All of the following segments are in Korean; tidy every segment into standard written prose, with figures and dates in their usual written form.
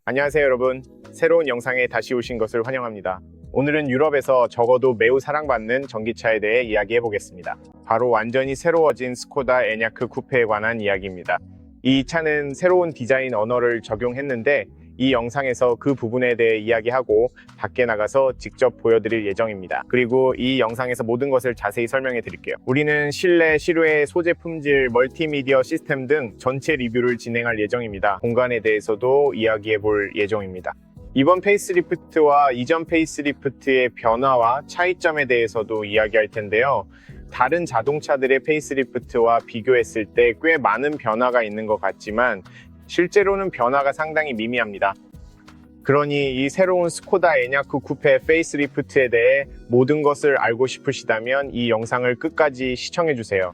안녕하세요 여러분. 새로운 영상에 다시 오신 것을 환영합니다. 오늘은 유럽에서 적어도 매우 사랑받는 전기차에 대해 이야기해 보겠습니다. 바로 완전히 새로워진 스코다 에냐크 쿠페에 관한 이야기입니다. 이 차는 새로운 디자인 언어를 적용했는데 이 영상에서 그 부분에 대해 이야기하고 밖에 나가서 직접 보여드릴 예정입니다. 그리고 이 영상에서 모든 것을 자세히 설명해 드릴게요. 우리는 실내, 실외, 소재 품질, 멀티미디어 시스템 등 전체 리뷰를 진행할 예정입니다. 공간에 대해서도 이야기해 볼 예정입니다. 이번 페이스리프트와 이전 페이스리프트의 변화와 차이점에 대해서도 이야기할 텐데요. 다른 자동차들의 페이스리프트와 비교했을 때 꽤 많은 변화가 있는 것 같지만 실제로는 변화가 상당히 미미합니다. 그러니 이 새로운 스코다 에냐크 쿠페 페이스리프트에 대해 모든 것을 알고 싶으시다면 이 영상을 끝까지 시청해주세요.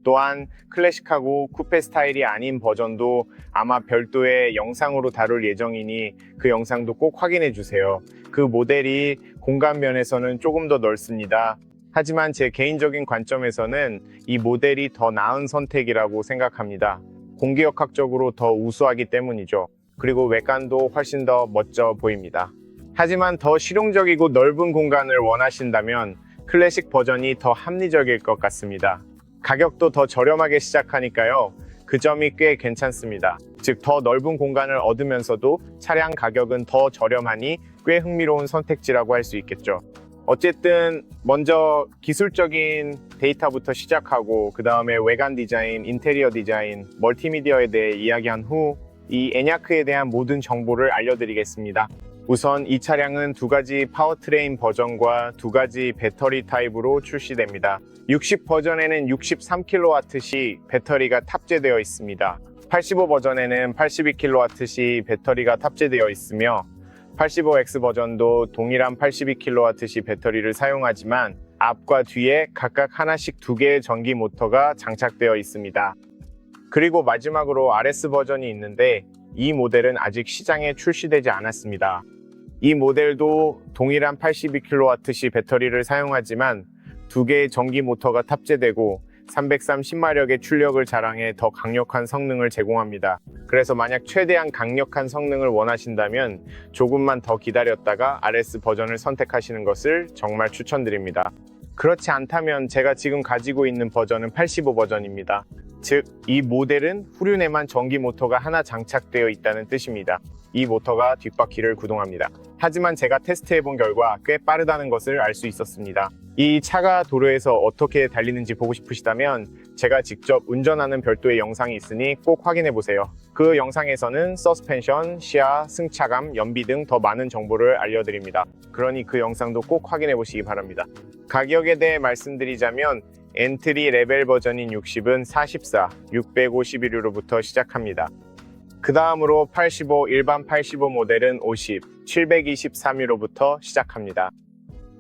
또한 클래식하고 쿠페 스타일이 아닌 버전도 아마 별도의 영상으로 다룰 예정이니 그 영상도 꼭 확인해주세요. 그 모델이 공간 면에서는 조금 더 넓습니다. 하지만 제 개인적인 관점에서는 이 모델이 더 나은 선택이라고 생각합니다. 공기역학적으로 더 우수하기 때문이죠. 그리고 외관도 훨씬 더 멋져 보입니다. 하지만 더 실용적이고 넓은 공간을 원하신다면 클래식 버전이 더 합리적일 것 같습니다. 가격도 더 저렴하게 시작하니까요. 그 점이 꽤 괜찮습니다. 즉, 더 넓은 공간을 얻으면서도 차량 가격은 더 저렴하니 꽤 흥미로운 선택지라고 할 수 있겠죠. 어쨌든 먼저 기술적인 데이터부터 시작하고 그 다음에 외관 디자인, 인테리어 디자인, 멀티미디어에 대해 이야기한 후 이 에냐크에 대한 모든 정보를 알려드리겠습니다. 우선 이 차량은 두 가지 파워트레인 버전과 두 가지 배터리 타입으로 출시됩니다. 60 버전에는 63kW시 배터리가 탑재되어 있습니다. 85 버전에는 82kW시 배터리가 탑재되어 있으며 85X 버전도 동일한 82kW시 배터리를 사용하지만 앞과 뒤에 각각 하나씩 두 개의 전기 모터가 장착되어 있습니다. 그리고 마지막으로 RS 버전이 있는데 이 모델은 아직 시장에 출시되지 않았습니다. 이 모델도 동일한 82kW시 배터리를 사용하지만 두 개의 전기 모터가 탑재되고 330마력의 출력을 자랑해 더 강력한 성능을 제공합니다. 그래서 만약 최대한 강력한 성능을 원하신다면 조금만 더 기다렸다가 RS 버전을 선택하시는 것을 정말 추천드립니다. 그렇지 않다면 제가 지금 가지고 있는 버전은 85 버전입니다. 즉, 이 모델은 후륜에만 전기 모터가 하나 장착되어 있다는 뜻입니다. 이 모터가 뒷바퀴를 구동합니다. 하지만 제가 테스트해본 결과 꽤 빠르다는 것을 알 수 있었습니다. 이 차가 도로에서 어떻게 달리는지 보고 싶으시다면 제가 직접 운전하는 별도의 영상이 있으니 꼭 확인해보세요. 그 영상에서는 서스펜션, 시야, 승차감, 연비 등 더 많은 정보를 알려드립니다. 그러니 그 영상도 꼭 확인해보시기 바랍니다. 가격에 대해 말씀드리자면 엔트리 레벨 버전인 60은 44, 651유로부터 시작합니다. 그 다음으로 85, 일반 85 모델은 50, 723유로부터 시작합니다.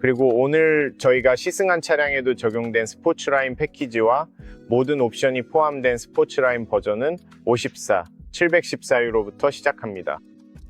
그리고 오늘 저희가 시승한 차량에도 적용된 스포츠라인 패키지와 모든 옵션이 포함된 스포츠라인 버전은 54, 714유로부터 시작합니다.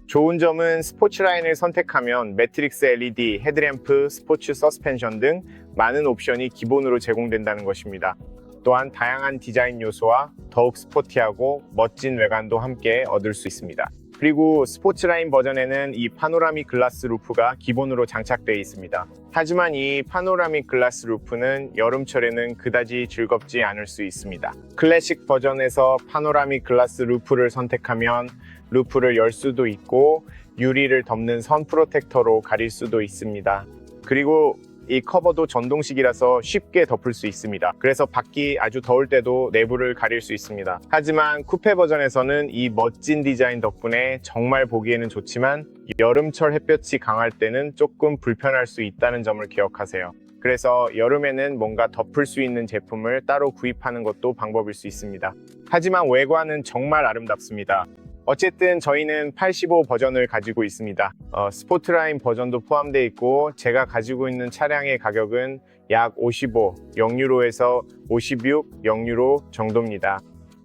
좋은 점은 스포츠라인을 선택하면 매트릭스 LED, 헤드램프, 스포츠 서스펜션 등 많은 옵션이 기본으로 제공된다는 것입니다. 또한 다양한 디자인 요소와 더욱 스포티하고 멋진 외관도 함께 얻을 수 있습니다. 그리고 스포츠라인 버전에는 이 파노라믹 글라스 루프가 기본으로 장착되어 있습니다. 하지만 이 파노라믹 글라스 루프는 여름철에는 그다지 즐겁지 않을 수 있습니다. 클래식 버전에서 파노라믹 글라스 루프를 선택하면 루프를 열 수도 있고 유리를 덮는 선 프로텍터로 가릴 수도 있습니다. 그리고 이 커버도 전동식이라서 쉽게 덮을 수 있습니다. 그래서 밖이 아주 더울 때도 내부를 가릴 수 있습니다. 하지만 쿠페 버전에서는 이 멋진 디자인 덕분에 정말 보기에는 좋지만 여름철 햇볕이 강할 때는 조금 불편할 수 있다는 점을 기억하세요. 그래서 여름에는 뭔가 덮을 수 있는 제품을 따로 구입하는 것도 방법일 수 있습니다. 하지만 외관은 정말 아름답습니다. 어쨌든 저희는 85 버전을 가지고 있습니다. 스포트라인 버전도 포함되어 있고 제가 가지고 있는 차량의 가격은 약 55, 0유로에서 56, 0유로 정도입니다.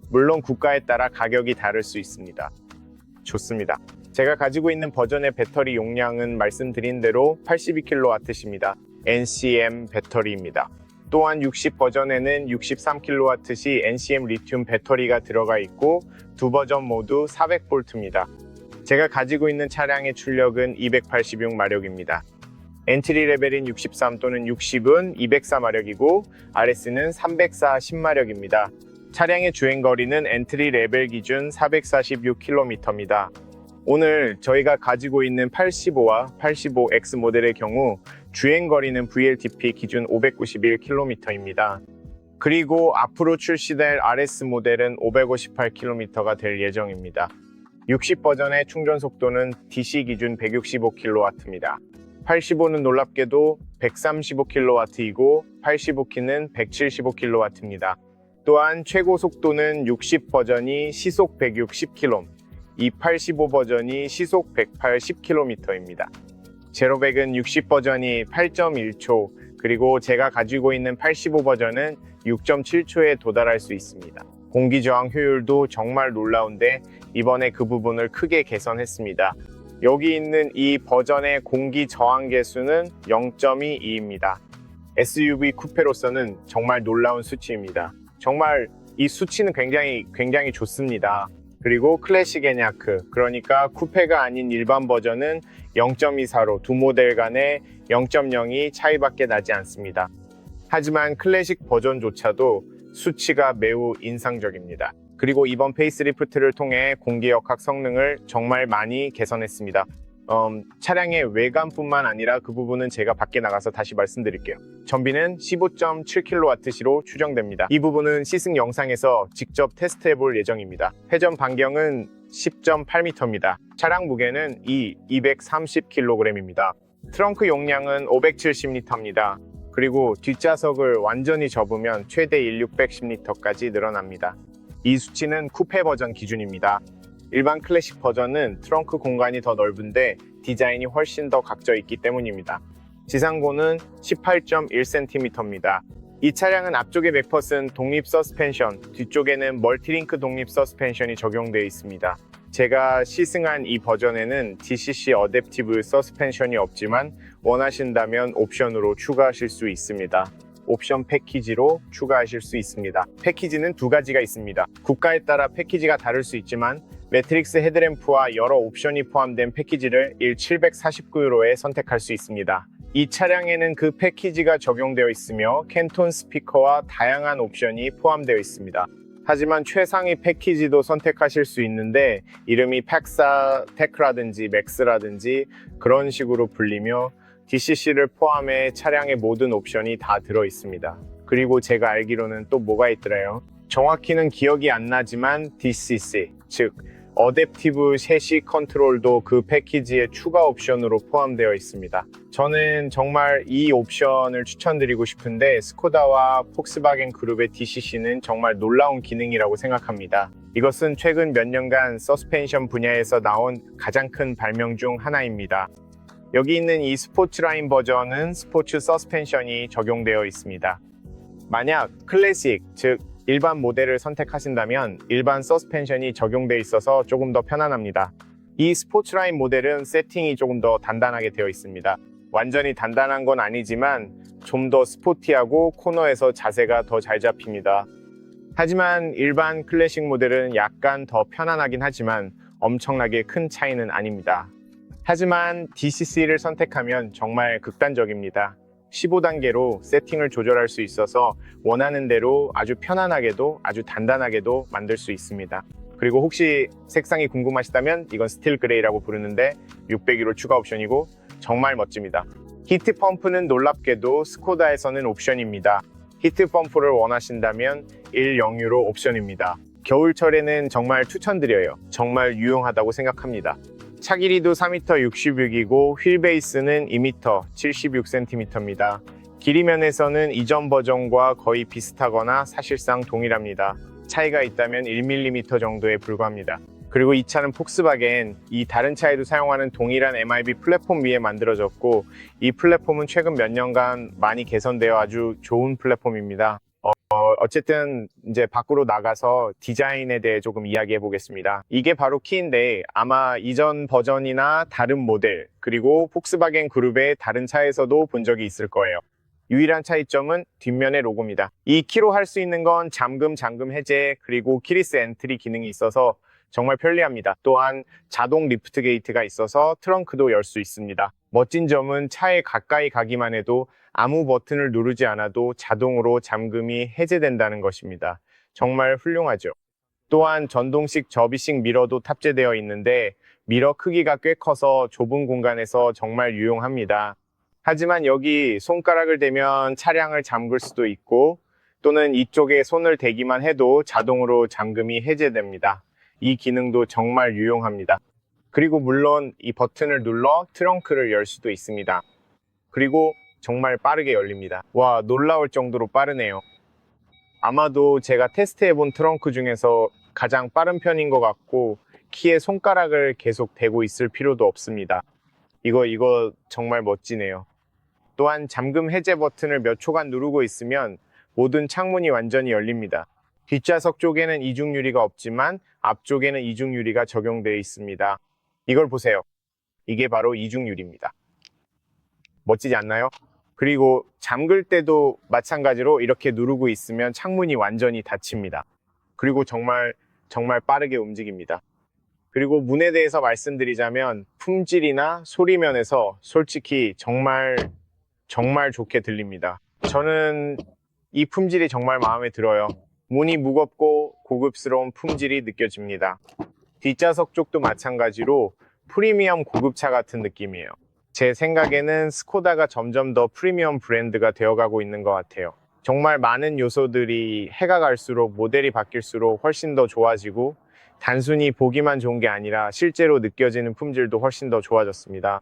물론 국가에 따라 가격이 다를 수 있습니다. 좋습니다. 제가 가지고 있는 버전의 배터리 용량은 말씀드린 대로 82kW입니다. NCM 배터리입니다. 또한 60 버전에는 63kW시 NCM 리튬 배터리가 들어가 있고 두 버전 모두 400V입니다. 제가 가지고 있는 차량의 출력은 286마력입니다. 엔트리 레벨인 63 또는 60은 204마력이고 RS는 304 10마력입니다. 차량의 주행거리는 엔트리 레벨 기준 446km입니다. 오늘 저희가 가지고 있는 85와 85X 모델의 경우 주행거리는 VLTP 기준 591km입니다. 그리고 앞으로 출시될 RS 모델은 558km가 될 예정입니다. 60 버전의 충전 속도는 DC 기준 165kW입니다. 85는 놀랍게도 135kW이고 85키는 175kW입니다. 또한 최고 속도는 60 버전이 시속 160km, 이 85 버전이 시속 180km입니다. 제로백은 60 버전이 8.1초, 그리고 제가 가지고 있는 85 버전은 6.7초에 도달할 수 있습니다. 공기 저항 효율도 정말 놀라운데 이번에 그 부분을 크게 개선했습니다. 여기 있는 이 버전의 공기 저항 계수는 0.22입니다. SUV 쿠페로서는 정말 놀라운 수치입니다. 정말 이 수치는 굉장히 좋습니다. 그리고 클래식 에냐크, 그러니까 쿠페가 아닌 일반 버전은 0.24로 두 모델 간의 0.02 차이밖에 나지 않습니다. 하지만 클래식 버전조차도 수치가 매우 인상적입니다. 그리고 이번 페이스리프트를 통해 공기역학 성능을 정말 많이 개선했습니다. 차량의 외관뿐만 아니라 그 부분은 제가 밖에 나가서 다시 말씀드릴게요. 전비는 15.7kWh로 추정됩니다. 이 부분은 시승 영상에서 직접 테스트해 볼 예정입니다. 회전 반경은 10.8m입니다. 차량 무게는 230kg입니다. 트렁크 용량은 570L입니다. 그리고 뒷좌석을 완전히 접으면 최대 1610L까지 늘어납니다. 이 수치는 쿠페 버전 기준입니다. 일반 클래식 버전은 트렁크 공간이 더 넓은데 디자인이 훨씬 더 각져 있기 때문입니다. 지상고는 18.1cm입니다. 이 차량은 앞쪽에 맥퍼슨 독립 서스펜션, 뒤쪽에는 멀티링크 독립 서스펜션이 적용되어 있습니다. 제가 시승한 이 버전에는 DCC 어댑티브 서스펜션이 없지만 원하신다면 옵션으로 추가하실 수 있습니다. 옵션 패키지로 추가하실 수 있습니다. 패키지는 두 가지가 있습니다. 국가에 따라 패키지가 다를 수 있지만 매트릭스 헤드램프와 여러 옵션이 포함된 패키지를 1749유로에 선택할 수 있습니다. 이 차량에는 그 패키지가 적용되어 있으며 캔톤 스피커와 다양한 옵션이 포함되어 있습니다. 하지만 최상위 패키지도 선택하실 수 있는데 이름이 팩사 테크라든지 맥스라든지 그런 식으로 불리며 DCC를 포함해 차량의 모든 옵션이 다 들어 있습니다. 그리고 제가 알기로는 또 뭐가 있더래요. 정확히는 기억이 안 나지만 DCC, 즉 어댑티브 셰시 컨트롤도 그 패키지의 추가 옵션으로 포함되어 있습니다. 저는 정말 이 옵션을 추천드리고 싶은데 스코다와 폭스바겐 그룹의 DCC는 정말 놀라운 기능이라고 생각합니다. 이것은 최근 몇 년간 서스펜션 분야에서 나온 가장 큰 발명 중 하나입니다. 여기 있는 이 스포츠라인 버전은 스포츠 서스펜션이 적용되어 있습니다. 만약 클래식, 즉 일반 모델을 선택하신다면 일반 서스펜션이 적용되어 있어서 조금 더 편안합니다. 이 스포츠라인 모델은 세팅이 조금 더 단단하게 되어 있습니다. 완전히 단단한 건 아니지만 좀 더 스포티하고 코너에서 자세가 더 잘 잡힙니다. 하지만 일반 클래식 모델은 약간 더 편안하긴 하지만 엄청나게 큰 차이는 아닙니다. 하지만 DCC를 선택하면 정말 극단적입니다. 15단계로 세팅을 조절할 수 있어서 원하는 대로 아주 편안하게도 아주 단단하게도 만들 수 있습니다. 그리고 혹시 색상이 궁금하시다면 이건 스틸 그레이라고 부르는데 601호 추가 옵션이고 정말 멋집니다. 히트 펌프는 놀랍게도 스코다에서는 옵션입니다. 히트 펌프를 원하신다면 102로 옵션입니다. 겨울철에는 정말 추천드려요. 정말 유용하다고 생각합니다. 차 길이도 4m 66이고 휠 베이스는 2m 76cm입니다. 길이 면에서는 이전 버전과 거의 비슷하거나 사실상 동일합니다. 차이가 있다면 1mm 정도에 불과합니다. 그리고 이 차는 폭스바겐, 이 다른 차에도 사용하는 동일한 MIB 플랫폼 위에 만들어졌고 이 플랫폼은 최근 몇 년간 많이 개선되어 아주 좋은 플랫폼입니다. 어쨌든 이제 밖으로 나가서 디자인에 대해 조금 이야기해 보겠습니다. 이게 바로 키인데 아마 이전 버전이나 다른 모델 그리고 폭스바겐 그룹의 다른 차에서도 본 적이 있을 거예요. 유일한 차이점은 뒷면의 로고입니다. 이 키로 할 수 있는 건 잠금 해제 그리고 키리스 엔트리 기능이 있어서 정말 편리합니다. 또한 자동 리프트 게이트가 있어서 트렁크도 열 수 있습니다. 멋진 점은 차에 가까이 가기만 해도 아무 버튼을 누르지 않아도 자동으로 잠금이 해제된다는 것입니다. 정말 훌륭하죠. 또한 전동식 접이식 미러도 탑재되어 있는데 미러 크기가 꽤 커서 좁은 공간에서 정말 유용합니다. 하지만 여기 손가락을 대면 차량을 잠글 수도 있고 또는 이쪽에 손을 대기만 해도 자동으로 잠금이 해제됩니다. 이 기능도 정말 유용합니다. 그리고 물론 이 버튼을 눌러 트렁크를 열 수도 있습니다. 그리고 정말 빠르게 열립니다. 와, 놀라울 정도로 빠르네요. 아마도 제가 테스트해본 트렁크 중에서 가장 빠른 편인 것 같고 키에 손가락을 계속 대고 있을 필요도 없습니다. 이거 정말 멋지네요. 또한 잠금 해제 버튼을 몇 초간 누르고 있으면 모든 창문이 완전히 열립니다. 뒷좌석 쪽에는 이중 유리가 없지만 앞쪽에는 이중 유리가 적용되어 있습니다. 이걸 보세요. 이게 바로 이중 유리입니다. 멋지지 않나요? 그리고 잠글 때도 마찬가지로 이렇게 누르고 있으면 창문이 완전히 닫힙니다. 그리고 정말 빠르게 움직입니다. 그리고 문에 대해서 말씀드리자면 품질이나 소리 면에서 솔직히 정말 좋게 들립니다. 저는 이 품질이 정말 마음에 들어요. 문이 무겁고 고급스러운 품질이 느껴집니다. 뒷좌석 쪽도 마찬가지로 프리미엄 고급차 같은 느낌이에요. 제 생각에는 스코다가 점점 더 프리미엄 브랜드가 되어가고 있는 것 같아요. 정말 많은 요소들이 해가 갈수록 모델이 바뀔수록 훨씬 더 좋아지고 단순히 보기만 좋은 게 아니라 실제로 느껴지는 품질도 훨씬 더 좋아졌습니다.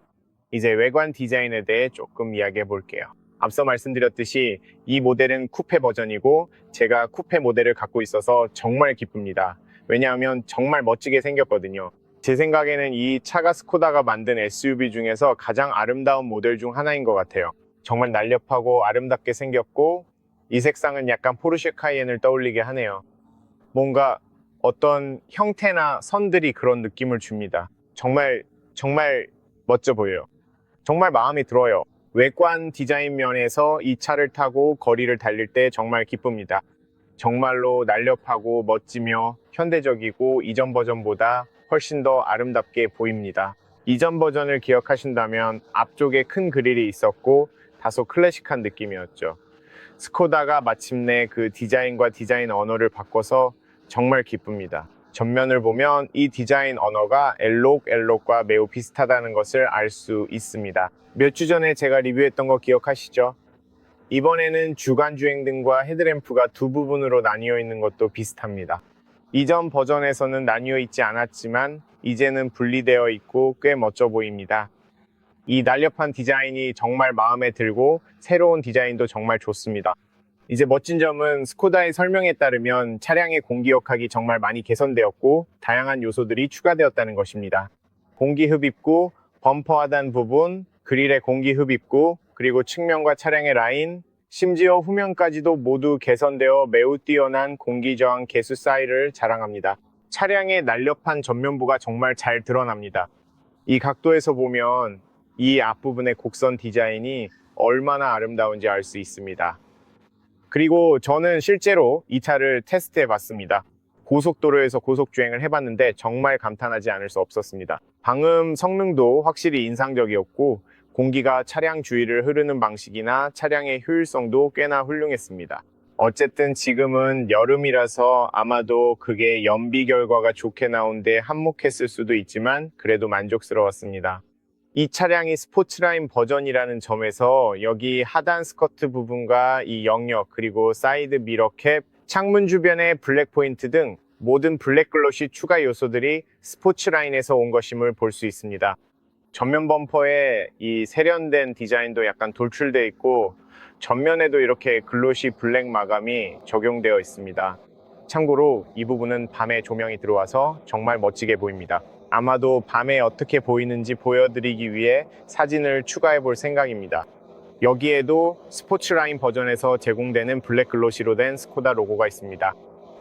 이제 외관 디자인에 대해 조금 이야기해 볼게요. 앞서 말씀드렸듯이 이 모델은 쿠페 버전이고 제가 쿠페 모델을 갖고 있어서 정말 기쁩니다. 왜냐하면 정말 멋지게 생겼거든요. 제 생각에는 이 차가 스코다가 만든 SUV 중에서 가장 아름다운 모델 중 하나인 것 같아요. 정말 날렵하고 아름답게 생겼고 이 색상은 약간 포르쉐 카이엔을 떠올리게 하네요. 뭔가 어떤 형태나 선들이 그런 느낌을 줍니다. 정말 멋져 보여요. 정말 마음에 들어요. 외관 디자인 면에서 이 차를 타고 거리를 달릴 때 정말 기쁩니다. 정말로 날렵하고 멋지며 현대적이고 이전 버전보다 훨씬 더 아름답게 보입니다. 이전 버전을 기억하신다면 앞쪽에 큰 그릴이 있었고 다소 클래식한 느낌이었죠. 스코다가 마침내 그 디자인과 디자인 언어를 바꿔서 정말 기쁩니다. 전면을 보면 이 디자인 언어가 엘록과 매우 비슷하다는 것을 알 수 있습니다. 몇 주 전에 제가 리뷰했던 거 기억하시죠? 이번에는 주간 주행등과 헤드램프가 두 부분으로 나뉘어 있는 것도 비슷합니다. 이전 버전에서는 나뉘어 있지 않았지만 이제는 분리되어 있고 꽤 멋져 보입니다. 이 날렵한 디자인이 정말 마음에 들고 새로운 디자인도 정말 좋습니다. 이제 멋진 점은 스코다의 설명에 따르면 차량의 공기역학이 정말 많이 개선되었고 다양한 요소들이 추가되었다는 것입니다. 공기 흡입구, 범퍼 하단 부분, 그릴의 공기 흡입구, 그리고 측면과 차량의 라인, 심지어 후면까지도 모두 개선되어 매우 뛰어난 공기 저항 개수 사이를 자랑합니다. 차량의 날렵한 전면부가 정말 잘 드러납니다. 이 각도에서 보면 이 앞부분의 곡선 디자인이 얼마나 아름다운지 알 수 있습니다. 그리고 저는 실제로 이 차를 테스트해 봤습니다. 고속도로에서 고속주행을 해봤는데 정말 감탄하지 않을 수 없었습니다. 방음 성능도 확실히 인상적이었고 공기가 차량 주위를 흐르는 방식이나 차량의 효율성도 꽤나 훌륭했습니다. 어쨌든 지금은 여름이라서 아마도 그게 연비 결과가 좋게 나온데 한몫했을 수도 있지만 그래도 만족스러웠습니다. 이 차량이 스포츠라인 버전이라는 점에서 여기 하단 스커트 부분과 이 영역 그리고 사이드 미러캡, 창문 주변의 블랙 포인트 등 모든 블랙 글로시 추가 요소들이 스포츠라인에서 온 것임을 볼 수 있습니다. 전면 범퍼에 이 세련된 디자인도 약간 돌출되어 있고 전면에도 이렇게 글로시 블랙 마감이 적용되어 있습니다. 참고로 이 부분은 밤에 조명이 들어와서 정말 멋지게 보입니다. 아마도 밤에 어떻게 보이는지 보여드리기 위해 사진을 추가해 볼 생각입니다. 여기에도 스포츠라인 버전에서 제공되는 블랙 글로시로 된 스코다 로고가 있습니다.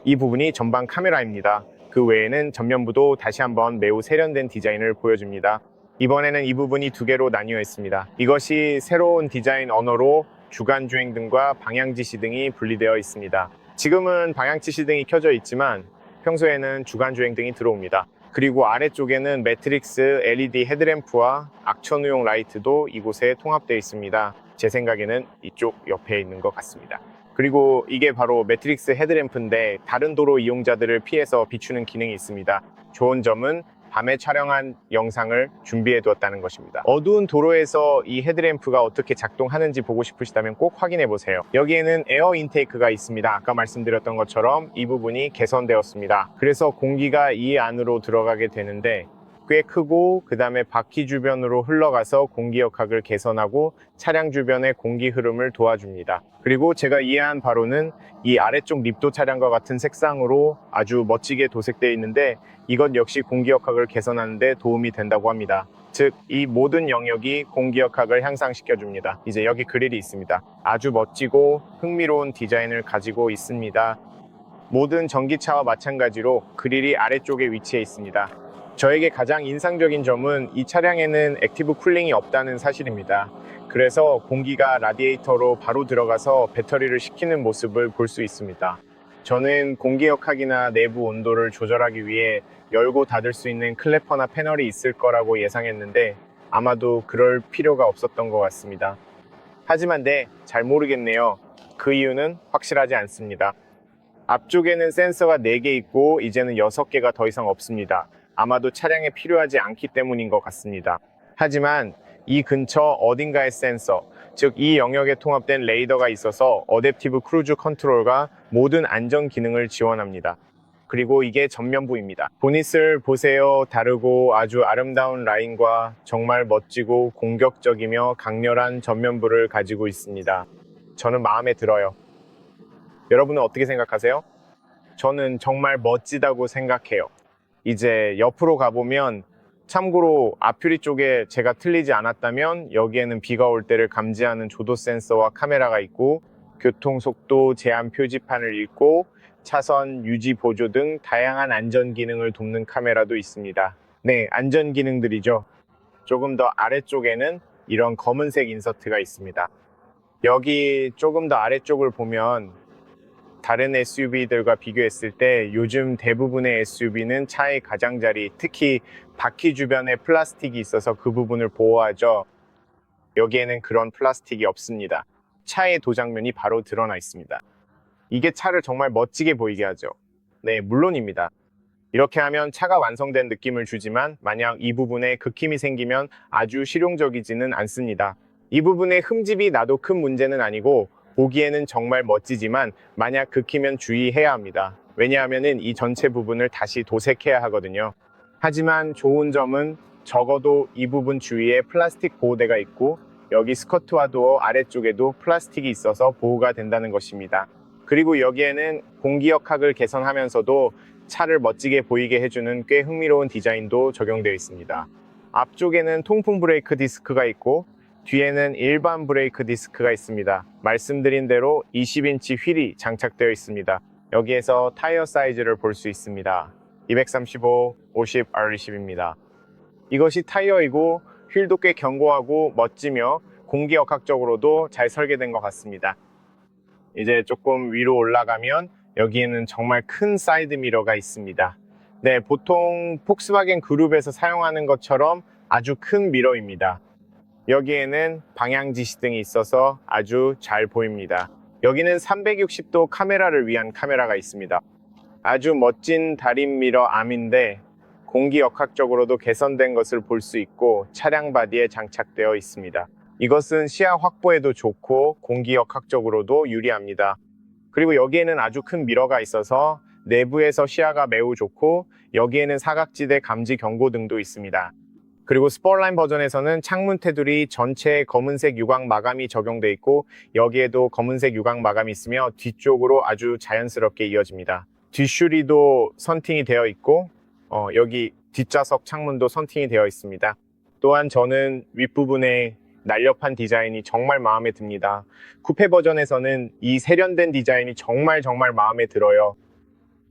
이 부분이 전방 카메라입니다. 그 외에는 전면부도 다시 한번 매우 세련된 디자인을 보여줍니다. 이번에는 이 부분이 두 개로 나뉘어 있습니다. 이것이 새로운 디자인 언어로 주간 주행등과 방향지시 등이 분리되어 있습니다. 지금은 방향지시 등이 켜져 있지만 평소에는 주간 주행 등이 들어옵니다. 그리고 아래쪽에는 매트릭스 LED 헤드램프와 악천후용 라이트도 이곳에 통합되어 있습니다. 제 생각에는 이쪽 옆에 있는 것 같습니다. 그리고 이게 바로 매트릭스 헤드램프인데 다른 도로 이용자들을 피해서 비추는 기능이 있습니다. 좋은 점은 밤에 촬영한 영상을 준비해 두었다는 것입니다. 어두운 도로에서 이 헤드램프가 어떻게 작동하는지 보고 싶으시다면 꼭 확인해 보세요. 여기에는 에어 인테이크가 있습니다. 아까 말씀드렸던 것처럼 이 부분이 개선되었습니다. 그래서 공기가 이 안으로 들어가게 되는데 꽤 크고 그 다음에 바퀴 주변으로 흘러가서 공기 역학을 개선하고 차량 주변의 공기 흐름을 도와줍니다. 그리고 제가 이해한 바로는 이 아래쪽 립도 차량과 같은 색상으로 아주 멋지게 도색되어 있는데 이것 역시 공기 역학을 개선하는 데 도움이 된다고 합니다. 즉, 이 모든 영역이 공기 역학을 향상시켜 줍니다. 이제 여기 그릴이 있습니다. 아주 멋지고 흥미로운 디자인을 가지고 있습니다. 모든 전기차와 마찬가지로 그릴이 아래쪽에 위치해 있습니다. 저에게 가장 인상적인 점은 이 차량에는 액티브 쿨링이 없다는 사실입니다. 그래서 공기가 라디에이터로 바로 들어가서 배터리를 식히는 모습을 볼 수 있습니다. 저는 공기 역학이나 내부 온도를 조절하기 위해 열고 닫을 수 있는 클래퍼나 패널이 있을 거라고 예상했는데 아마도 그럴 필요가 없었던 것 같습니다. 하지만 잘 모르겠네요. 그 이유는 확실하지 않습니다. 앞쪽에는 센서가 4개 있고 이제는 6개가 더 이상 없습니다. 아마도 차량에 필요하지 않기 때문인 것 같습니다. 하지만 이 근처 어딘가에 센서, 즉 이 영역에 통합된 레이더가 있어서 어댑티브 크루즈 컨트롤과 모든 안전 기능을 지원합니다. 그리고 이게 전면부입니다. 보닛을 보세요. 다르고 아주 아름다운 라인과 정말 멋지고 공격적이며 강렬한 전면부를 가지고 있습니다. 저는 마음에 들어요. 여러분은 어떻게 생각하세요? 저는 정말 멋지다고 생각해요. 이제 옆으로 가보면 참고로 앞유리 쪽에 제가 틀리지 않았다면 여기에는 비가 올 때를 감지하는 조도 센서와 카메라가 있고 교통속도 제한 표지판을 읽고 차선 유지 보조 등 다양한 안전 기능을 돕는 카메라도 있습니다. 네, 안전 기능들이죠. 조금 더 아래쪽에는 이런 검은색 인서트가 있습니다. 여기 조금 더 아래쪽을 보면 다른 SUV들과 비교했을 때 요즘 대부분의 SUV는 차의 가장자리, 특히 바퀴 주변에 플라스틱이 있어서 그 부분을 보호하죠. 여기에는 그런 플라스틱이 없습니다. 차의 도장면이 바로 드러나 있습니다. 이게 차를 정말 멋지게 보이게 하죠. 네, 물론입니다. 이렇게 하면 차가 완성된 느낌을 주지만 만약 이 부분에 극힘이 생기면 아주 실용적이지는 않습니다. 이 부분에 흠집이 나도 큰 문제는 아니고 보기에는 정말 멋지지만 만약 긁히면 주의해야 합니다. 왜냐하면 이 전체 부분을 다시 도색해야 하거든요. 하지만 좋은 점은 적어도 이 부분 주위에 플라스틱 보호대가 있고 여기 스커트와 도어 아래쪽에도 플라스틱이 있어서 보호가 된다는 것입니다. 그리고 여기에는 공기 역학을 개선하면서도 차를 멋지게 보이게 해주는 꽤 흥미로운 디자인도 적용되어 있습니다. 앞쪽에는 통풍 브레이크 디스크가 있고 뒤에는 일반 브레이크 디스크가 있습니다. 말씀드린 대로 20인치 휠이 장착되어 있습니다. 여기에서 타이어 사이즈를 볼 수 있습니다. 235, 50, R20입니다. 이것이 타이어이고 휠도 꽤 견고하고 멋지며 공기 역학적으로도 잘 설계된 것 같습니다. 이제 조금 위로 올라가면 여기에는 정말 큰 사이드 미러가 있습니다. 네, 보통 폭스바겐 그룹에서 사용하는 것처럼 아주 큰 미러입니다. 여기에는 방향 지시등이 있어서 아주 잘 보입니다. 여기는 360도 카메라를 위한 카메라가 있습니다. 아주 멋진 다림 미러 암인데 공기 역학적으로도 개선된 것을 볼 수 있고 차량 바디에 장착되어 있습니다. 이것은 시야 확보에도 좋고 공기 역학적으로도 유리합니다. 그리고 여기에는 아주 큰 미러가 있어서 내부에서 시야가 매우 좋고 여기에는 사각지대 감지 경고등도 있습니다. 그리고 스포트라인 버전에서는 창문 테두리 전체에 검은색 유광 마감이 적용돼 있고 여기에도 검은색 유광 마감이 있으며 뒤쪽으로 아주 자연스럽게 이어집니다. 뒷슈리도 선팅이 되어 있고 여기 뒷좌석 창문도 선팅이 되어 있습니다. 또한 저는 윗부분에 날렵한 디자인이 정말 마음에 듭니다. 쿠페 버전에서는 이 세련된 디자인이 정말 마음에 들어요.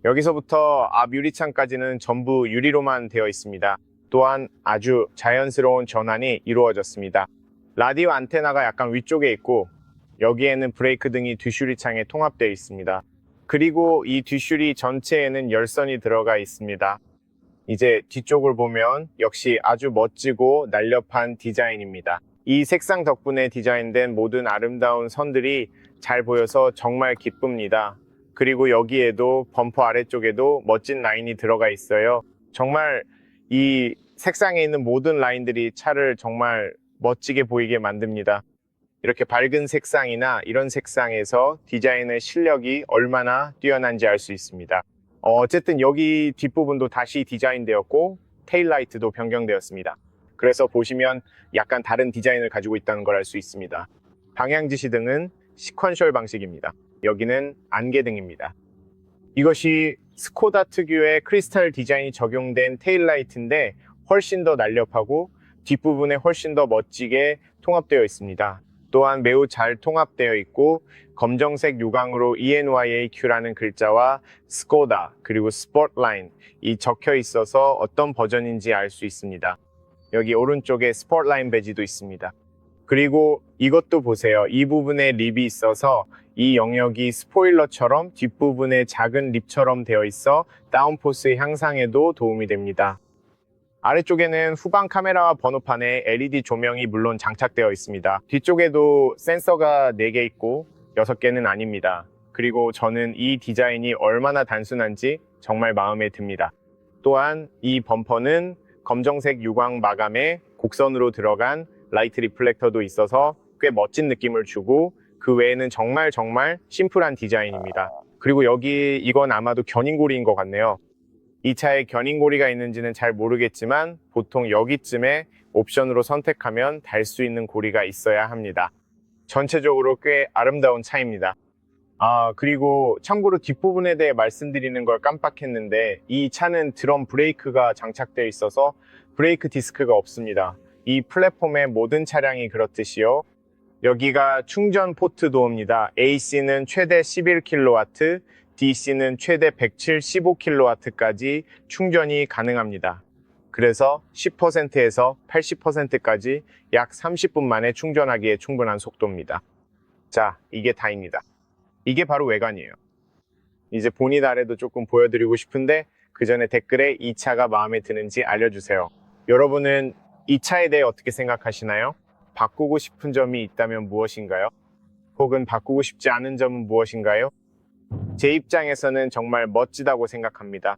여기서부터 앞 유리창까지는 전부 유리로만 되어 있습니다. 또한 아주 자연스러운 전환이 이루어졌습니다. 라디오 안테나가 약간 위쪽에 있고 여기에는 브레이크 등이 뒷유리창에 통합되어 있습니다. 그리고 이 뒷줄이 전체에는 열선이 들어가 있습니다. 이제 뒤쪽을 보면 역시 아주 멋지고 날렵한 디자인입니다. 이 색상 덕분에 디자인된 모든 아름다운 선들이 잘 보여서 정말 기쁩니다. 그리고 여기에도 범퍼 아래쪽에도 멋진 라인이 들어가 있어요. 정말 이 색상에 있는 모든 라인들이 차를 정말 멋지게 보이게 만듭니다. 이렇게 밝은 색상이나 이런 색상에서 디자인의 실력이 얼마나 뛰어난지 알 수 있습니다. 어쨌든 여기 뒷부분도 다시 디자인되었고 테일라이트도 변경되었습니다. 그래서 보시면 약간 다른 디자인을 가지고 있다는 걸 알 수 있습니다. 방향지시등은 시퀀셜 방식입니다. 여기는 안개등입니다. 이것이 스코다 특유의 크리스탈 디자인이 적용된 테일라이트인데 훨씬 더 날렵하고 뒷부분에 훨씬 더 멋지게 통합되어 있습니다. 또한 매우 잘 통합되어 있고 검정색 유광으로 ENYAQ라는 글자와 스코다 그리고 스포트라인 이 적혀 있어서 어떤 버전인지 알 수 있습니다. 여기 오른쪽에 스포트라인 배지도 있습니다. 그리고 이것도 보세요. 이 부분에 립이 있어서 이 영역이 스포일러처럼 뒷부분에 작은 립처럼 되어 있어 다운포스 향상에도 도움이 됩니다. 아래쪽에는 후방 카메라와 번호판에 LED 조명이 물론 장착되어 있습니다. 뒤쪽에도 센서가 4개 있고 6개는 아닙니다. 그리고 저는 이 디자인이 얼마나 단순한지 정말 마음에 듭니다. 또한 이 범퍼는 검정색 유광 마감에 곡선으로 들어간 라이트 리플렉터도 있어서 꽤 멋진 느낌을 주고 그 외에는 정말 심플한 디자인입니다. 그리고 여기 이건 아마도 견인고리인 것 같네요. 이 차에 견인고리가 있는지는 잘 모르겠지만 보통 여기쯤에 옵션으로 선택하면 달 수 있는 고리가 있어야 합니다. 전체적으로 꽤 아름다운 차입니다. 그리고 참고로 뒷부분에 대해 말씀드리는 걸 깜빡했는데 이 차는 드럼 브레이크가 장착되어 있어서 브레이크 디스크가 없습니다. 이 플랫폼의 모든 차량이 그렇듯이요. 여기가 충전 포트 도어입니다. AC는 최대 11kW, DC는 최대 175kW까지 충전이 가능합니다. 그래서 10%에서 80%까지 약 30분 만에 충전하기에 충분한 속도입니다. 자, 이게 다입니다. 이게 바로 외관이에요. 이제 본인 아래도 조금 보여드리고 싶은데 그 전에 댓글에 이 차가 마음에 드는지 알려주세요. 여러분은 이 차에 대해 어떻게 생각하시나요? 바꾸고 싶은 점이 있다면 무엇인가요? 혹은 바꾸고 싶지 않은 점은 무엇인가요? 제 입장에서는 정말 멋지다고 생각합니다.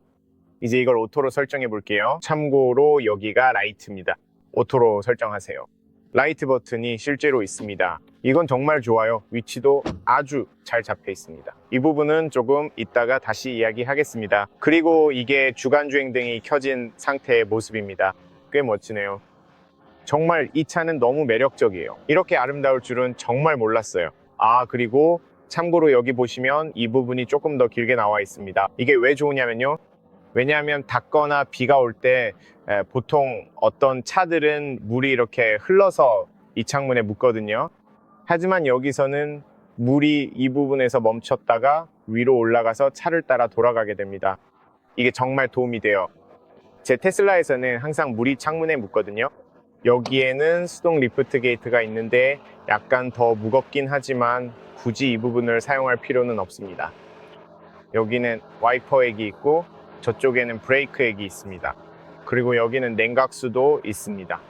이제 이걸 오토로 설정해 볼게요. 참고로 여기가 라이트입니다. 오토로 설정하세요. 라이트 버튼이 실제로 있습니다. 이건 정말 좋아요. 위치도 아주 잘 잡혀 있습니다. 이 부분은 조금 이따가 다시 이야기하겠습니다. 그리고 이게 주간주행등이 켜진 상태의 모습입니다. 꽤 멋지네요. 정말 이 차는 너무 매력적이에요. 이렇게 아름다울 줄은 정말 몰랐어요. 그리고 참고로 여기 보시면 이 부분이 조금 더 길게 나와 있습니다. 이게 왜 좋으냐면요. 왜냐하면 닿거나 비가 올 때 보통 어떤 차들은 물이 이렇게 흘러서 이 창문에 묻거든요. 하지만 여기서는 물이 이 부분에서 멈췄다가 위로 올라가서 차를 따라 돌아가게 됩니다. 이게 정말 도움이 돼요. 제 테슬라에서는 항상 물이 창문에 묻거든요. 여기에는 수동 리프트 게이트가 있는데 약간 더 무겁긴 하지만 굳이 이 부분을 사용할 필요는 없습니다. 여기는 와이퍼 액이 있고 저쪽에는 브레이크 액이 있습니다. 그리고 여기는 냉각수도 있습니다.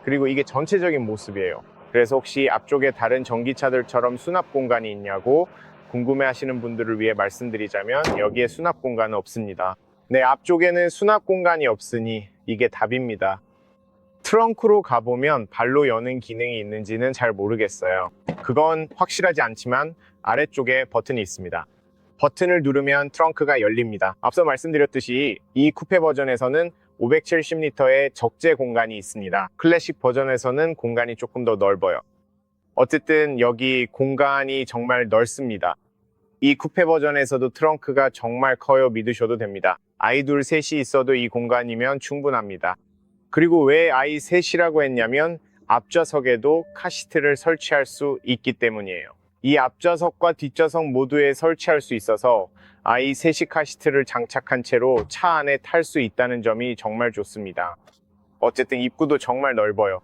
그리고 이게 전체적인 모습이에요. 그래서 혹시 앞쪽에 다른 전기차들처럼 수납 공간이 있냐고 궁금해 하시는 분들을 위해 말씀드리자면 여기에 수납 공간은 없습니다. 네, 앞쪽에는 수납 공간이 없으니 이게 답입니다. 트렁크로 가보면 발로 여는 기능이 있는지는 잘 모르겠어요. 그건 확실하지 않지만 아래쪽에 버튼이 있습니다. 버튼을 누르면 트렁크가 열립니다. 앞서 말씀드렸듯이 이 쿠페 버전에서는 570리터의 적재 공간이 있습니다. 클래식 버전에서는 공간이 조금 더 넓어요. 어쨌든 여기 공간이 정말 넓습니다. 이 쿠페 버전에서도 트렁크가 정말 커요. 믿으셔도 됩니다. 아이 둘 셋이 있어도 이 공간이면 충분합니다. 그리고 왜 아이 셋이라고 했냐면 앞좌석에도 카시트를 설치할 수 있기 때문이에요. 이 앞좌석과 뒷좌석 모두에 설치할 수 있어서 아이 셋이 카시트를 장착한 채로 차 안에 탈 수 있다는 점이 정말 좋습니다. 어쨌든 입구도 정말 넓어요.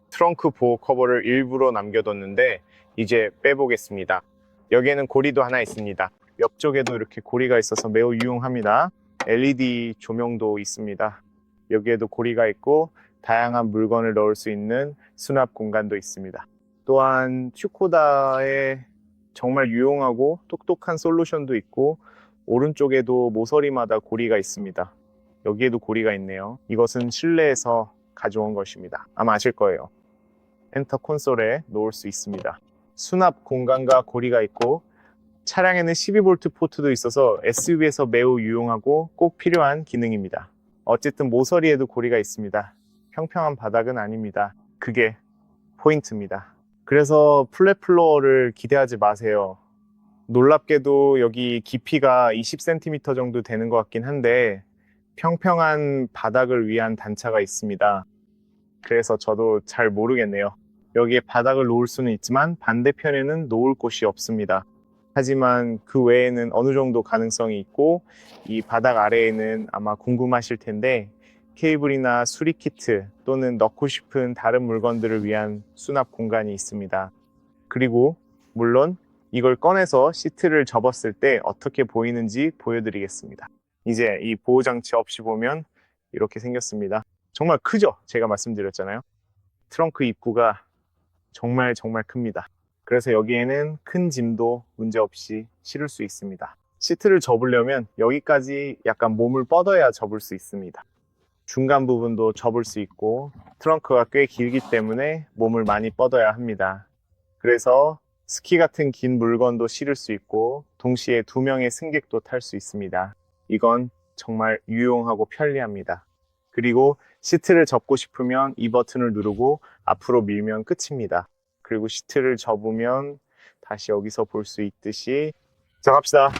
트렁크 보호 커버를 일부러 남겨뒀는데 이제 빼보겠습니다. 여기에는 고리도 하나 있습니다. 옆쪽에도 이렇게 고리가 있어서 매우 유용합니다. LED 조명도 있습니다. 여기에도 고리가 있고 다양한 물건을 넣을 수 있는 수납 공간도 있습니다. 또한 튜코다에 정말 유용하고 똑똑한 솔루션도 있고 오른쪽에도 모서리마다 고리가 있습니다. 여기에도 고리가 있네요. 이것은 실내에서 가져온 것입니다. 아마 아실 거예요. 엔터 콘솔에 놓을 수 있습니다. 수납 공간과 고리가 있고 차량에는 12V 포트도 있어서 SUV에서 매우 유용하고 꼭 필요한 기능입니다. 어쨌든 모서리에도 고리가 있습니다. 평평한 바닥은 아닙니다. 그게 포인트입니다. 그래서 플랫 플로어를 기대하지 마세요. 놀랍게도 여기 깊이가 20cm 정도 되는 것 같긴 한데 평평한 바닥을 위한 단차가 있습니다. 그래서 저도 잘 모르겠네요. 여기에 바닥을 놓을 수는 있지만 반대편에는 놓을 곳이 없습니다. 하지만 그 외에는 어느 정도 가능성이 있고 이 바닥 아래에는 아마 궁금하실 텐데 케이블이나 수리 키트 또는 넣고 싶은 다른 물건들을 위한 수납 공간이 있습니다. 그리고 물론 이걸 꺼내서 시트를 접었을 때 어떻게 보이는지 보여드리겠습니다. 이제 이 보호장치 없이 보면 이렇게 생겼습니다. 정말 크죠? 제가 말씀드렸잖아요. 트렁크 입구가 정말 큽니다. 그래서 여기에는 큰 짐도 문제없이 실을 수 있습니다. 시트를 접으려면 여기까지 약간 몸을 뻗어야 접을 수 있습니다. 중간 부분도 접을 수 있고 트렁크가 꽤 길기 때문에 몸을 많이 뻗어야 합니다. 그래서 스키 같은 긴 물건도 실을 수 있고 동시에 2명의 승객도 탈 수 있습니다. 이건 정말 유용하고 편리합니다. 그리고 시트를 접고 싶으면 이 버튼을 누르고 앞으로 밀면 끝입니다. 그리고 시트를 접으면 다시 여기서 볼 수 있듯이 자 갑시다.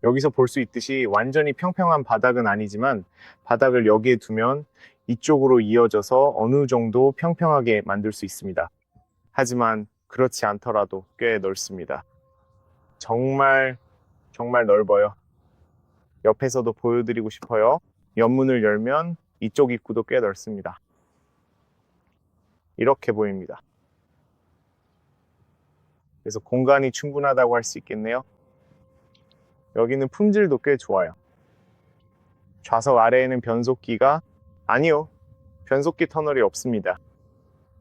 여기서 볼 수 있듯이 완전히 평평한 바닥은 아니지만 바닥을 여기에 두면 이쪽으로 이어져서 어느 정도 평평하게 만들 수 있습니다. 하지만 그렇지 않더라도 꽤 넓습니다. 정말 넓어요. 옆에서도 보여드리고 싶어요. 옆문을 열면 이쪽 입구도 꽤 넓습니다. 이렇게 보입니다. 그래서 공간이 충분하다고 할 수 있겠네요. 여기는 품질도 꽤 좋아요. 좌석 아래에는 변속기가 아니요. 변속기 터널이 없습니다.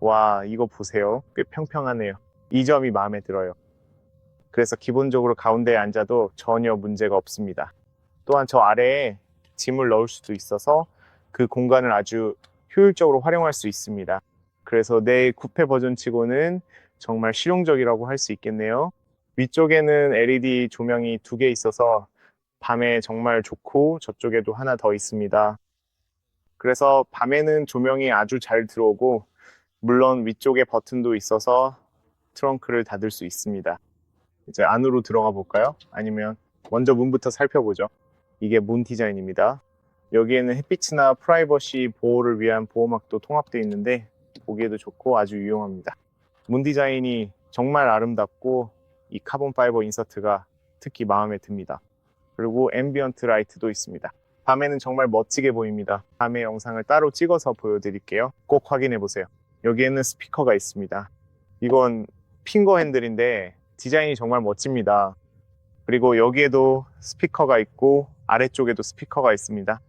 와, 이거 보세요. 꽤 평평하네요. 이 점이 마음에 들어요. 그래서 기본적으로 가운데에 앉아도 전혀 문제가 없습니다. 또한 저 아래에 짐을 넣을 수도 있어서 그 공간을 아주 효율적으로 활용할 수 있습니다. 그래서 내 쿠페 버전치고는 정말 실용적이라고 할 수 있겠네요. 위쪽에는 LED 조명이 2개 있어서 밤에 정말 좋고 저쪽에도 하나 더 있습니다. 그래서 밤에는 조명이 아주 잘 들어오고 물론 위쪽에 버튼도 있어서 트렁크를 닫을 수 있습니다. 이제 안으로 들어가 볼까요? 아니면 먼저 문부터 살펴보죠. 이게 문 디자인입니다. 여기에는 햇빛이나 프라이버시 보호를 위한 보호막도 통합되어 있는데 보기에도 좋고 아주 유용합니다. 문 디자인이 정말 아름답고 이 카본 파이버 인서트가 특히 마음에 듭니다. 그리고 앰비언트 라이트도 있습니다. 밤에는 정말 멋지게 보입니다. 밤의 영상을 따로 찍어서 보여드릴게요. 꼭 확인해 보세요. 여기에는 스피커가 있습니다. 이건 핑거 핸들인데 디자인이 정말 멋집니다. 그리고 여기에도 스피커가 있고 아래쪽에도 스피커가 있습니다.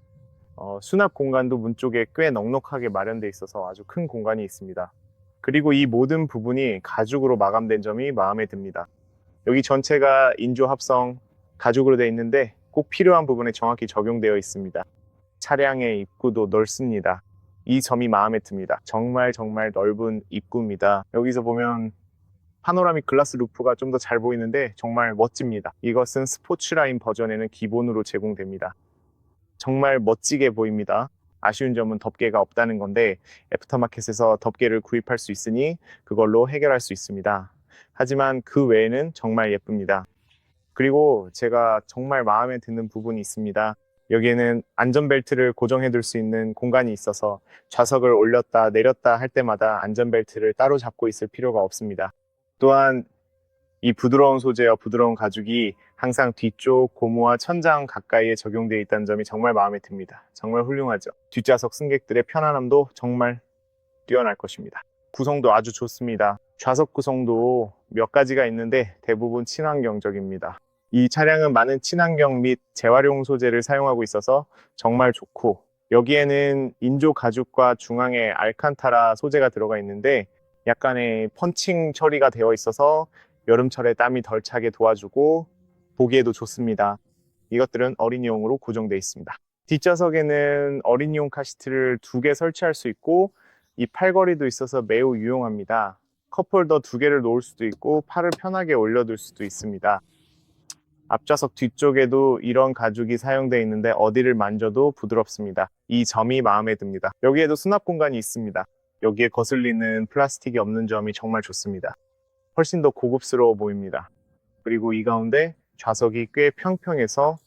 수납 공간도 문 쪽에 꽤 넉넉하게 마련되어 있어서 아주 큰 공간이 있습니다. 그리고 이 모든 부분이 가죽으로 마감된 점이 마음에 듭니다. 여기 전체가 인조 합성 가죽으로 되어 있는데 꼭 필요한 부분에 정확히 적용되어 있습니다. 차량의 입구도 넓습니다. 이 점이 마음에 듭니다. 정말 넓은 입구입니다. 여기서 보면 파노라믹 글라스 루프가 좀 더 잘 보이는데 정말 멋집니다. 이것은 스포츠라인 버전에는 기본으로 제공됩니다. 정말 멋지게 보입니다. 아쉬운 점은 덮개가 없다는 건데 애프터마켓에서 덮개를 구입할 수 있으니 그걸로 해결할 수 있습니다. 하지만 그 외에는 정말 예쁩니다. 그리고 제가 정말 마음에 드는 부분이 있습니다. 여기에는 안전벨트를 고정해 둘 수 있는 공간이 있어서 좌석을 올렸다 내렸다 할 때마다 안전벨트를 따로 잡고 있을 필요가 없습니다. 또한 이 부드러운 소재와 부드러운 가죽이 항상 뒤쪽 고무와 천장 가까이에 적용되어 있다는 점이 정말 마음에 듭니다. 정말 훌륭하죠. 뒷좌석 승객들의 편안함도 정말 뛰어날 것입니다. 구성도 아주 좋습니다. 좌석 구성도 몇 가지가 있는데 대부분 친환경적입니다. 이 차량은 많은 친환경 및 재활용 소재를 사용하고 있어서 정말 좋고, 여기에는 인조 가죽과 중앙에 알칸타라 소재가 들어가 있는데 약간의 펀칭 처리가 되어 있어서 여름철에 땀이 덜 차게 도와주고 보기에도 좋습니다. 이것들은 어린이용으로 구성되어 있습니다. 뒷좌석에는 어린이용 카시트를 2개 설치할 수 있고 이 팔걸이도 있어서 매우 유용합니다. 컵홀더 2개를 놓을 수도 있고 팔을 편하게 올려둘 수도 있습니다. 앞좌석 뒤쪽에도 이런 가죽이 사용되어 있는데 어디를 만져도 부드럽습니다. 이 점이 마음에 듭니다. 여기에도 수납 공간이 있습니다. 여기에 거슬리는 플라스틱이 없는 점이 정말 좋습니다. 훨씬 더 고급스러워 보입니다. 그리고 이 가운데 좌석이 꽤 평평해서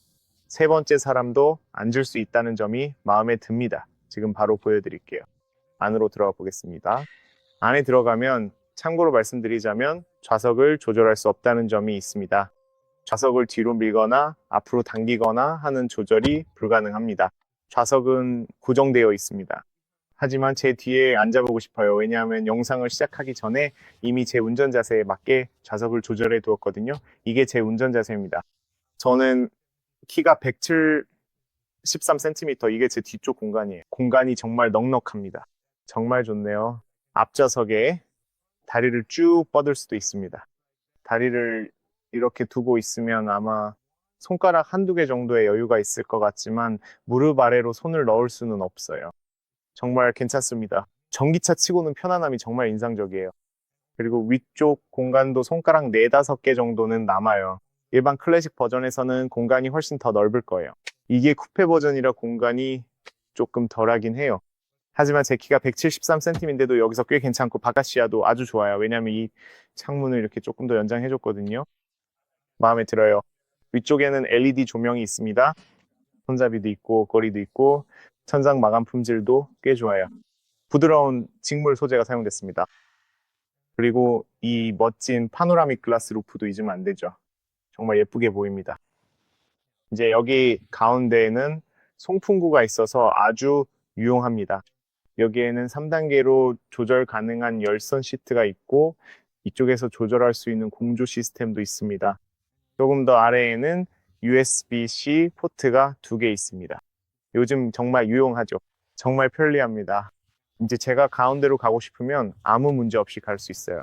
세 번째 사람도 앉을 수 있다는 점이 마음에 듭니다. 지금 바로 보여드릴게요. 안으로 들어가 보겠습니다. 안에 들어가면 참고로 말씀드리자면 좌석을 조절할 수 없다는 점이 있습니다. 좌석을 뒤로 밀거나 앞으로 당기거나 하는 조절이 불가능합니다. 좌석은 고정되어 있습니다. 하지만 제 뒤에 앉아보고 싶어요. 왜냐하면 영상을 시작하기 전에 이미 제 운전 자세에 맞게 좌석을 조절해 두었거든요. 이게 제 운전 자세입니다. 저는 키가 173cm, 이게 제 뒤쪽 공간이에요. 공간이 정말 넉넉합니다. 정말 좋네요. 앞좌석에 다리를 쭉 뻗을 수도 있습니다. 다리를 이렇게 두고 있으면 아마 손가락 한두 개 정도의 여유가 있을 것 같지만 무릎 아래로 손을 넣을 수는 없어요. 정말 괜찮습니다. 전기차 치고는 편안함이 정말 인상적이에요. 그리고 위쪽 공간도 손가락 4, 5개 정도는 남아요. 일반 클래식 버전에서는 공간이 훨씬 더 넓을 거예요. 이게 쿠페 버전이라 공간이 조금 덜하긴 해요. 하지만 제 키가 173cm인데도 여기서 꽤 괜찮고 바깥 시야도 아주 좋아요. 왜냐하면 이 창문을 이렇게 조금 더 연장해줬거든요. 마음에 들어요. 위쪽에는 LED 조명이 있습니다. 손잡이도 있고 거리도 있고 천장 마감 품질도 꽤 좋아요. 부드러운 직물 소재가 사용됐습니다. 그리고 이 멋진 파노라믹 글라스 루프도 잊으면 안 되죠. 정말 예쁘게 보입니다. 이제 여기 가운데에는 송풍구가 있어서 아주 유용합니다. 여기에는 3단계로 조절 가능한 열선 시트가 있고 이쪽에서 조절할 수 있는 공조 시스템도 있습니다. 조금 더 아래에는 USB-C 포트가 2개 있습니다. 요즘 정말 유용하죠. 정말 편리합니다. 이제 제가 가운데로 가고 싶으면 아무 문제 없이 갈 수 있어요.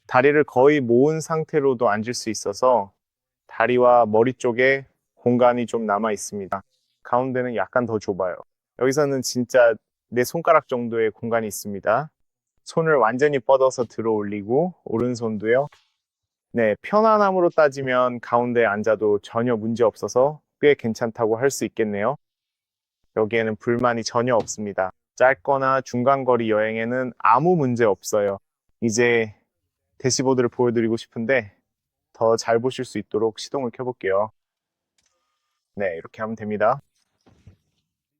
다리를 거의 모은 상태로도 앉을 수 있어서 다리와 머리 쪽에 공간이 좀 남아 있습니다. 가운데는 약간 더 좁아요. 여기서는 진짜 내 손가락 정도의 공간이 있습니다. 손을 완전히 뻗어서 들어 올리고 오른손도요. 네, 편안함으로 따지면 가운데에 앉아도 전혀 문제 없어서 꽤 괜찮다고 할 수 있겠네요. 여기에는 불만이 전혀 없습니다. 짧거나 중간거리 여행에는 아무 문제 없어요. 이제 대시보드를 보여드리고 싶은데 더 잘 보실 수 있도록 시동을 켜볼게요. 네, 이렇게 하면 됩니다.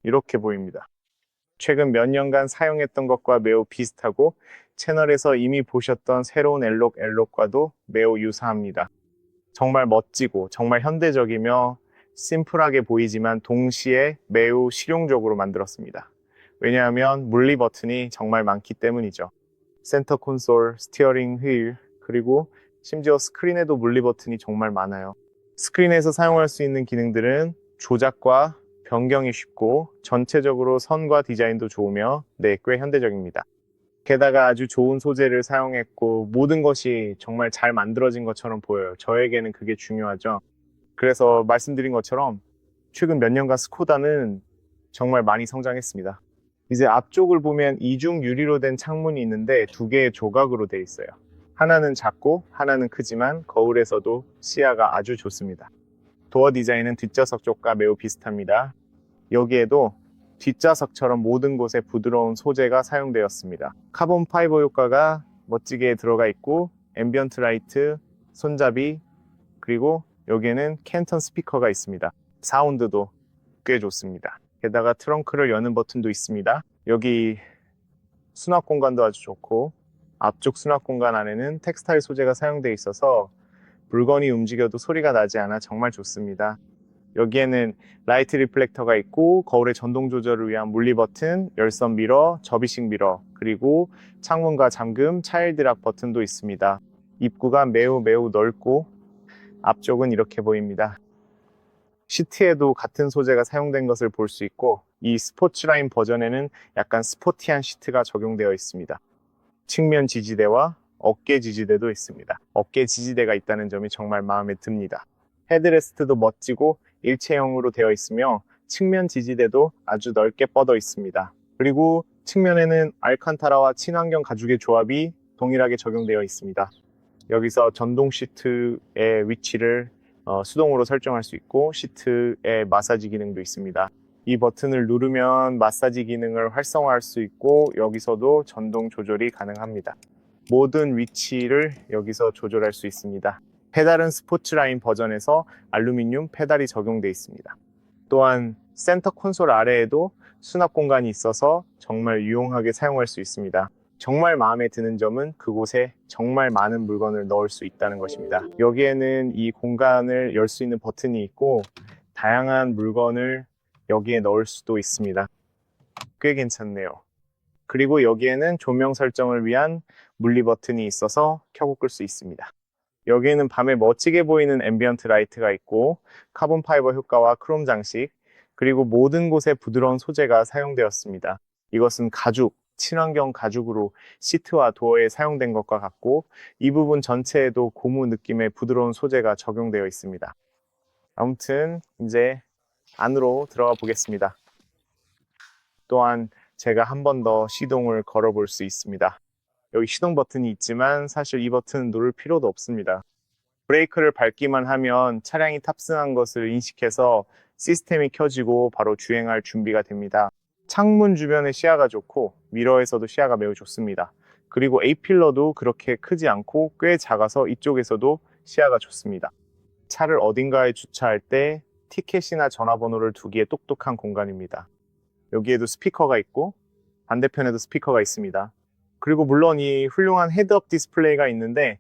이렇게 보입니다. 최근 몇 년간 사용했던 것과 매우 비슷하고 채널에서 이미 보셨던 새로운 엘록과도 매우 유사합니다. 정말 멋지고 정말 현대적이며 심플하게 보이지만 동시에 매우 실용적으로 만들었습니다. 왜냐하면 물리 버튼이 정말 많기 때문이죠. 센터 콘솔, 스티어링 휠, 그리고 심지어 스크린에도 물리 버튼이 정말 많아요. 스크린에서 사용할 수 있는 기능들은 조작과 변경이 쉽고 전체적으로 선과 디자인도 좋으며 네, 꽤 현대적입니다. 게다가 아주 좋은 소재를 사용했고 모든 것이 정말 잘 만들어진 것처럼 보여요. 저에게는 그게 중요하죠. 그래서 말씀드린 것처럼 최근 몇 년간 스코다는 정말 많이 성장했습니다. 이제 앞쪽을 보면 이중 유리로 된 창문이 있는데 2개의 조각으로 되어 있어요. 하나는 작고 하나는 크지만 거울에서도 시야가 아주 좋습니다. 도어 디자인은 뒷좌석 쪽과 매우 비슷합니다. 여기에도 뒷좌석처럼 모든 곳에 부드러운 소재가 사용되었습니다. 카본 파이버 효과가 멋지게 들어가 있고 앰비언트 라이트, 손잡이, 그리고 여기에는 캔턴 스피커가 있습니다. 사운드도 꽤 좋습니다. 게다가 트렁크를 여는 버튼도 있습니다. 여기 수납 공간도 아주 좋고 앞쪽 수납 공간 안에는 텍스타일 소재가 사용되어 있어서 물건이 움직여도 소리가 나지 않아 정말 좋습니다. 여기에는 라이트 리플렉터가 있고 거울의 전동 조절을 위한 물리 버튼, 열선 미러, 접이식 미러, 그리고 창문과 잠금, 차일드 락 버튼도 있습니다. 입구가 매우 넓고 앞쪽은 이렇게 보입니다. 시트에도 같은 소재가 사용된 것을 볼 수 있고 이 스포츠라인 버전에는 약간 스포티한 시트가 적용되어 있습니다. 측면 지지대와 어깨 지지대도 있습니다. 어깨 지지대가 있다는 점이 정말 마음에 듭니다. 헤드레스트도 멋지고 일체형으로 되어 있으며 측면 지지대도 아주 넓게 뻗어 있습니다. 그리고 측면에는 알칸타라와 친환경 가죽의 조합이 동일하게 적용되어 있습니다. 여기서 전동 시트의 위치를 수동으로 설정할 수 있고 시트의 마사지 기능도 있습니다. 이 버튼을 누르면 마사지 기능을 활성화할 수 있고 여기서도 전동 조절이 가능합니다. 모든 위치를 여기서 조절할 수 있습니다. 페달은 스포츠라인 버전에서 알루미늄 페달이 적용되어 있습니다. 또한 센터 콘솔 아래에도 수납 공간이 있어서 정말 유용하게 사용할 수 있습니다. 정말 마음에 드는 점은 그곳에 정말 많은 물건을 넣을 수 있다는 것입니다. 여기에는 이 공간을 열 수 있는 버튼이 있고 다양한 물건을 여기에 넣을 수도 있습니다. 꽤 괜찮네요. 그리고 여기에는 조명 설정을 위한 물리 버튼이 있어서 켜고 끌 수 있습니다. 여기에는 밤에 멋지게 보이는 앰비언트 라이트가 있고 카본 파이버 효과와 크롬 장식, 그리고 모든 곳에 부드러운 소재가 사용되었습니다. 이것은 가죽, 친환경 가죽으로 시트와 도어에 사용된 것과 같고 이 부분 전체에도 고무 느낌의 부드러운 소재가 적용되어 있습니다. 아무튼 이제 안으로 들어가 보겠습니다. 또한 제가 한 번 더 시동을 걸어 볼 수 있습니다. 여기 시동 버튼이 있지만 사실 이 버튼은 누를 필요도 없습니다. 브레이크를 밟기만 하면 차량이 탑승한 것을 인식해서 시스템이 켜지고 바로 주행할 준비가 됩니다. 창문 주변의 시야가 좋고 미러에서도 시야가 매우 좋습니다. 그리고 A필러도 그렇게 크지 않고 꽤 작아서 이쪽에서도 시야가 좋습니다. 차를 어딘가에 주차할 때 티켓이나 전화번호를 두기에 똑똑한 공간입니다. 여기에도 스피커가 있고 반대편에도 스피커가 있습니다. 그리고 물론 이 훌륭한 헤드업 디스플레이가 있는데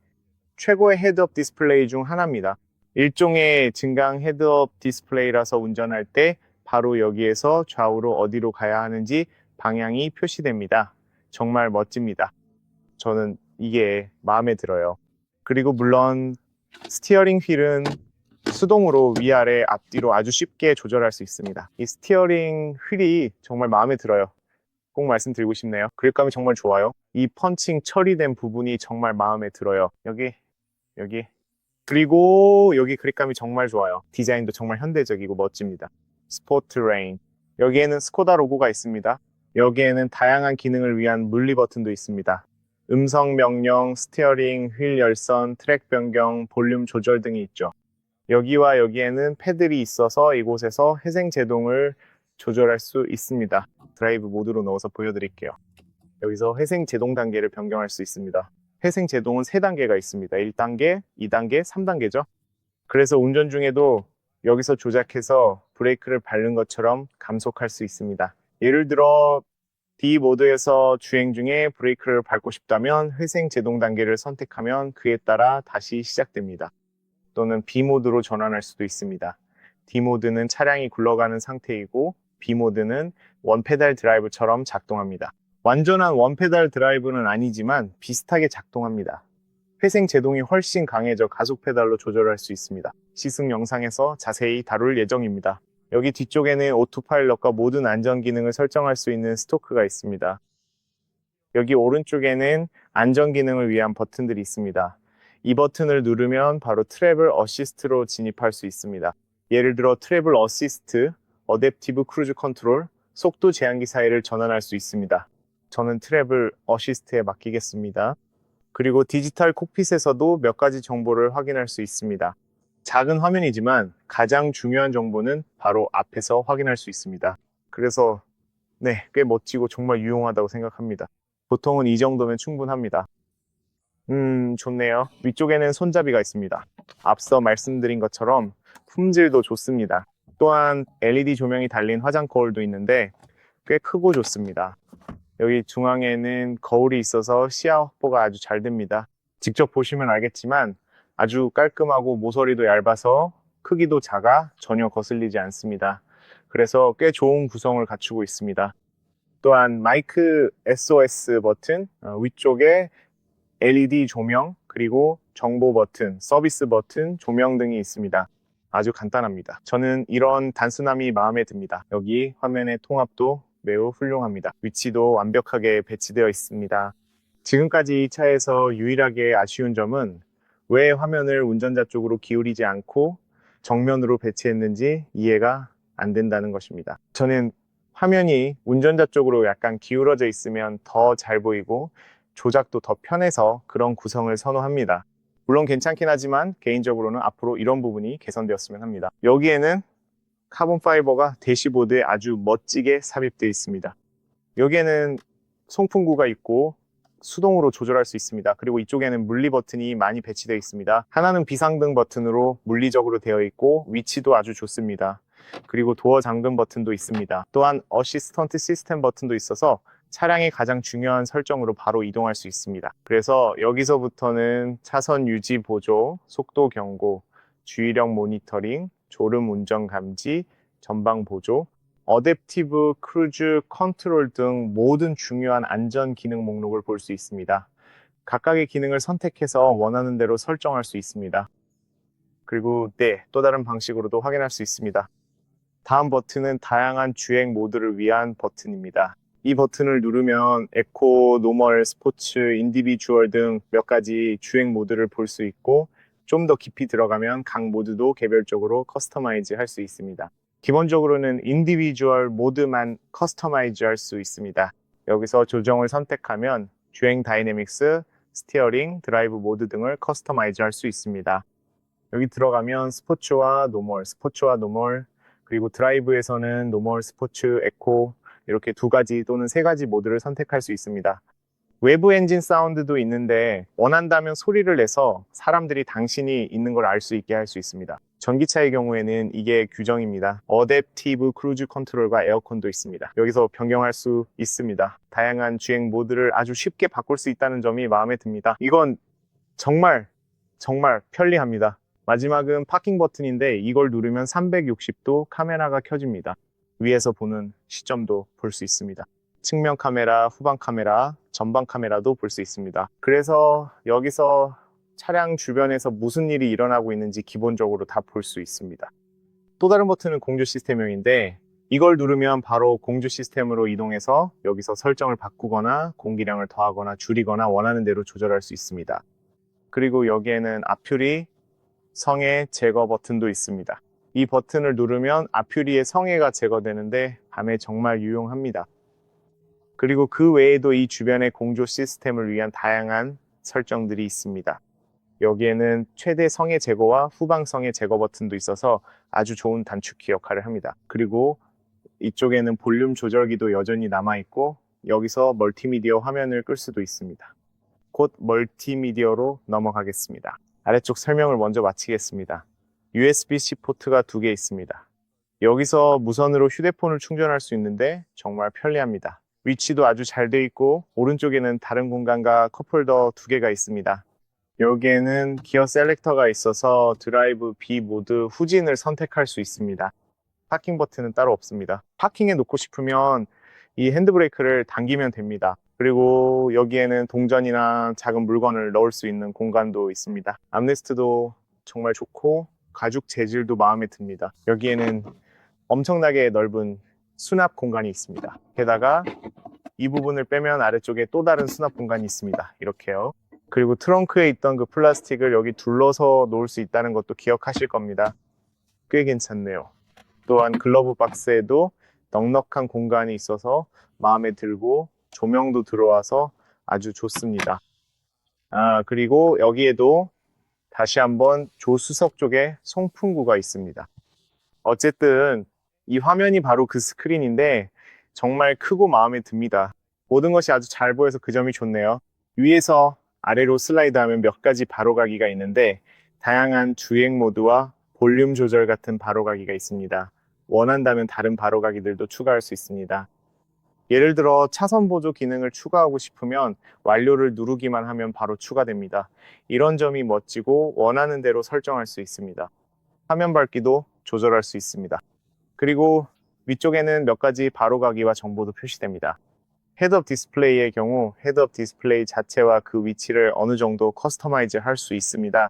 최고의 헤드업 디스플레이 중 하나입니다. 일종의 증강 헤드업 디스플레이라서 운전할 때 바로 여기에서 좌우로 어디로 가야 하는지 방향이 표시됩니다. 정말 멋집니다. 저는 이게 마음에 들어요. 그리고 물론 스티어링 휠은 수동으로 위아래 앞뒤로 아주 쉽게 조절할 수 있습니다. 이 스티어링 휠이 정말 마음에 들어요. 꼭 말씀드리고 싶네요. 그립감이 정말 좋아요. 이 펀칭 처리된 부분이 정말 마음에 들어요. 여기 그리고 여기 그립감이 정말 좋아요. 디자인도 정말 현대적이고 멋집니다. 스포트 레인. 여기에는 스코다 로고가 있습니다. 여기에는 다양한 기능을 위한 물리 버튼도 있습니다. 음성 명령, 스티어링, 휠 열선, 트랙 변경, 볼륨 조절 등이 있죠. 여기와 여기에는 패들이 있어서 이곳에서 회생 제동을 조절할 수 있습니다. 드라이브 모드로 넣어서 보여드릴게요. 여기서 회생 제동 단계를 변경할 수 있습니다. 회생 제동은 3단계가 있습니다. 1단계, 2단계, 3단계죠. 그래서 운전 중에도 여기서 조작해서 브레이크를 밟는 것처럼 감속할 수 있습니다. 예를 들어 D 모드에서 주행 중에 브레이크를 밟고 싶다면 회생 제동 단계를 선택하면 그에 따라 다시 시작됩니다. 또는 B 모드로 전환할 수도 있습니다. D 모드는 차량이 굴러가는 상태이고 B 모드는 원페달 드라이브처럼 작동합니다. 완전한 원페달 드라이브는 아니지만 비슷하게 작동합니다. 회생 제동이 훨씬 강해져 가속 페달로 조절할 수 있습니다. 시승 영상에서 자세히 다룰 예정입니다. 여기 뒤쪽에는 오토파일럿과 모든 안전 기능을 설정할 수 있는 스토크가 있습니다. 여기 오른쪽에는 안전 기능을 위한 버튼들이 있습니다. 이 버튼을 누르면 바로 트래블 어시스트로 진입할 수 있습니다. 예를 들어 트래블 어시스트, 어댑티브 크루즈 컨트롤, 속도 제한기 사이를 전환할 수 있습니다. 저는 트래블 어시스트에 맡기겠습니다. 그리고 디지털 콕핏에서도 몇 가지 정보를 확인할 수 있습니다. 작은 화면이지만 가장 중요한 정보는 바로 앞에서 확인할 수 있습니다. 그래서 꽤 멋지고 정말 유용하다고 생각합니다. 보통은 이 정도면 충분합니다. 좋네요. 위쪽에는 손잡이가 있습니다. 앞서 말씀드린 것처럼 품질도 좋습니다. 또한 LED 조명이 달린 화장 거울도 있는데 꽤 크고 좋습니다. 여기 중앙에는 거울이 있어서 시야 확보가 아주 잘 됩니다. 직접 보시면 알겠지만 아주 깔끔하고 모서리도 얇아서 크기도 작아 전혀 거슬리지 않습니다. 그래서 꽤 좋은 구성을 갖추고 있습니다. 또한 마이크 SOS 버튼, 위쪽에 LED 조명, 그리고 정보 버튼, 서비스 버튼, 조명 등이 있습니다. 아주 간단합니다. 저는 이런 단순함이 마음에 듭니다. 여기 화면의 통합도 매우 훌륭합니다. 위치도 완벽하게 배치되어 있습니다. 지금까지 이 차에서 유일하게 아쉬운 점은 왜 화면을 운전자 쪽으로 기울이지 않고 정면으로 배치했는지 이해가 안 된다는 것입니다. 저는 화면이 운전자 쪽으로 약간 기울어져 있으면 더 잘 보이고 조작도 더 편해서 그런 구성을 선호합니다. 물론 괜찮긴 하지만 개인적으로는 앞으로 이런 부분이 개선되었으면 합니다. 여기에는 카본 파이버가 대시보드에 아주 멋지게 삽입되어 있습니다. 여기에는 송풍구가 있고 수동으로 조절할 수 있습니다. 그리고 이쪽에는 물리 버튼이 많이 배치되어 있습니다. 하나는 비상등 버튼으로 물리적으로 되어 있고 위치도 아주 좋습니다. 그리고 도어 잠금 버튼도 있습니다. 또한 어시스턴트 시스템 버튼도 있어서 차량의 가장 중요한 설정으로 바로 이동할 수 있습니다. 그래서 여기서부터는 차선 유지 보조, 속도 경고, 주의력 모니터링, 졸음 운전 감지, 전방 보조, 어댑티브 크루즈 컨트롤 등 모든 중요한 안전 기능 목록을 볼 수 있습니다. 각각의 기능을 선택해서 원하는 대로 설정할 수 있습니다. 그리고 또 다른 방식으로도 확인할 수 있습니다. 다음 버튼은 다양한 주행 모드를 위한 버튼입니다. 이 버튼을 누르면 에코, 노멀, 스포츠, 인디비주얼 등 몇 가지 주행 모드를 볼 수 있고 좀 더 깊이 들어가면 각 모드도 개별적으로 커스터마이즈 할 수 있습니다. 기본적으로는 인디비주얼 모드만 커스터마이즈 할 수 있습니다. 여기서 조정을 선택하면 주행 다이내믹스, 스티어링, 드라이브 모드 등을 커스터마이즈 할 수 있습니다. 여기 들어가면 스포츠와 노멀, 그리고 드라이브에서는 노멀, 스포츠, 에코 이렇게 두 가지 또는 세 가지 모드를 선택할 수 있습니다. 외부 엔진 사운드도 있는데 원한다면 소리를 내서 사람들이 당신이 있는 걸 알 수 있게 할 수 있습니다. 전기차의 경우에는 이게 규정입니다. 어댑티브 크루즈 컨트롤과 에어컨도 있습니다. 여기서 변경할 수 있습니다. 다양한 주행 모드를 아주 쉽게 바꿀 수 있다는 점이 마음에 듭니다. 이건 정말 편리합니다. 마지막은 파킹 버튼인데 이걸 누르면 360도 카메라가 켜집니다. 위에서 보는 시점도 볼 수 있습니다. 측면 카메라, 후방 카메라, 전방 카메라도 볼 수 있습니다. 그래서 여기서 차량 주변에서 무슨 일이 일어나고 있는지 기본적으로 다 볼 수 있습니다. 또 다른 버튼은 공조 시스템용인데 이걸 누르면 바로 공조 시스템으로 이동해서 여기서 설정을 바꾸거나 공기량을 더하거나 줄이거나 원하는 대로 조절할 수 있습니다. 그리고 여기에는 아퓨리 성해 제거 버튼도 있습니다. 이 버튼을 누르면 아퓨리의 성해가 제거되는데 밤에 정말 유용합니다. 그리고 그 외에도 이 주변의 공조 시스템을 위한 다양한 설정들이 있습니다. 여기에는 최대 성해 제거와 후방 성해 제거 버튼도 있어서 아주 좋은 단축키 역할을 합니다. 그리고 이쪽에는 볼륨 조절기도 여전히 남아있고 여기서 멀티미디어 화면을 끌 수도 있습니다. 곧 멀티미디어로 넘어가겠습니다. 아래쪽 설명을 먼저 마치겠습니다. USB-C 포트가 2개 있습니다. 여기서 무선으로 휴대폰을 충전할 수 있는데 정말 편리합니다. 위치도 아주 잘 되어 있고 오른쪽에는 다른 공간과 컵홀더 2개가 있습니다. 여기에는 기어 셀렉터가 있어서 드라이브, B 모드, 후진을 선택할 수 있습니다. 파킹 버튼은 따로 없습니다. 파킹에 놓고 싶으면 이 핸드브레이크를 당기면 됩니다. 그리고 여기에는 동전이나 작은 물건을 넣을 수 있는 공간도 있습니다. 암레스트도 정말 좋고 가죽 재질도 마음에 듭니다. 여기에는 엄청나게 넓은 수납 공간이 있습니다. 게다가 이 부분을 빼면 아래쪽에 또 다른 수납 공간이 있습니다. 이렇게요. 그리고 트렁크에 있던 그 플라스틱을 여기 둘러서 놓을 수 있다는 것도 기억하실 겁니다. 꽤 괜찮네요. 또한 글러브 박스에도 넉넉한 공간이 있어서 마음에 들고 조명도 들어와서 아주 좋습니다. 그리고 여기에도 다시 한번 조수석 쪽에 송풍구가 있습니다. 어쨌든 이 화면이 바로 그 스크린인데 정말 크고 마음에 듭니다. 모든 것이 아주 잘 보여서 그 점이 좋네요. 위에서 아래로 슬라이드하면 몇 가지 바로가기가 있는데 다양한 주행 모드와 볼륨 조절 같은 바로가기가 있습니다. 원한다면 다른 바로가기들도 추가할 수 있습니다. 예를 들어 차선 보조 기능을 추가하고 싶으면 완료를 누르기만 하면 바로 추가됩니다. 이런 점이 멋지고 원하는 대로 설정할 수 있습니다. 화면 밝기도 조절할 수 있습니다. 그리고 위쪽에는 몇 가지 바로가기와 정보도 표시됩니다. 헤드업 디스플레이의 경우 헤드업 디스플레이 자체와 그 위치를 어느 정도 커스터마이즈 할 수 있습니다.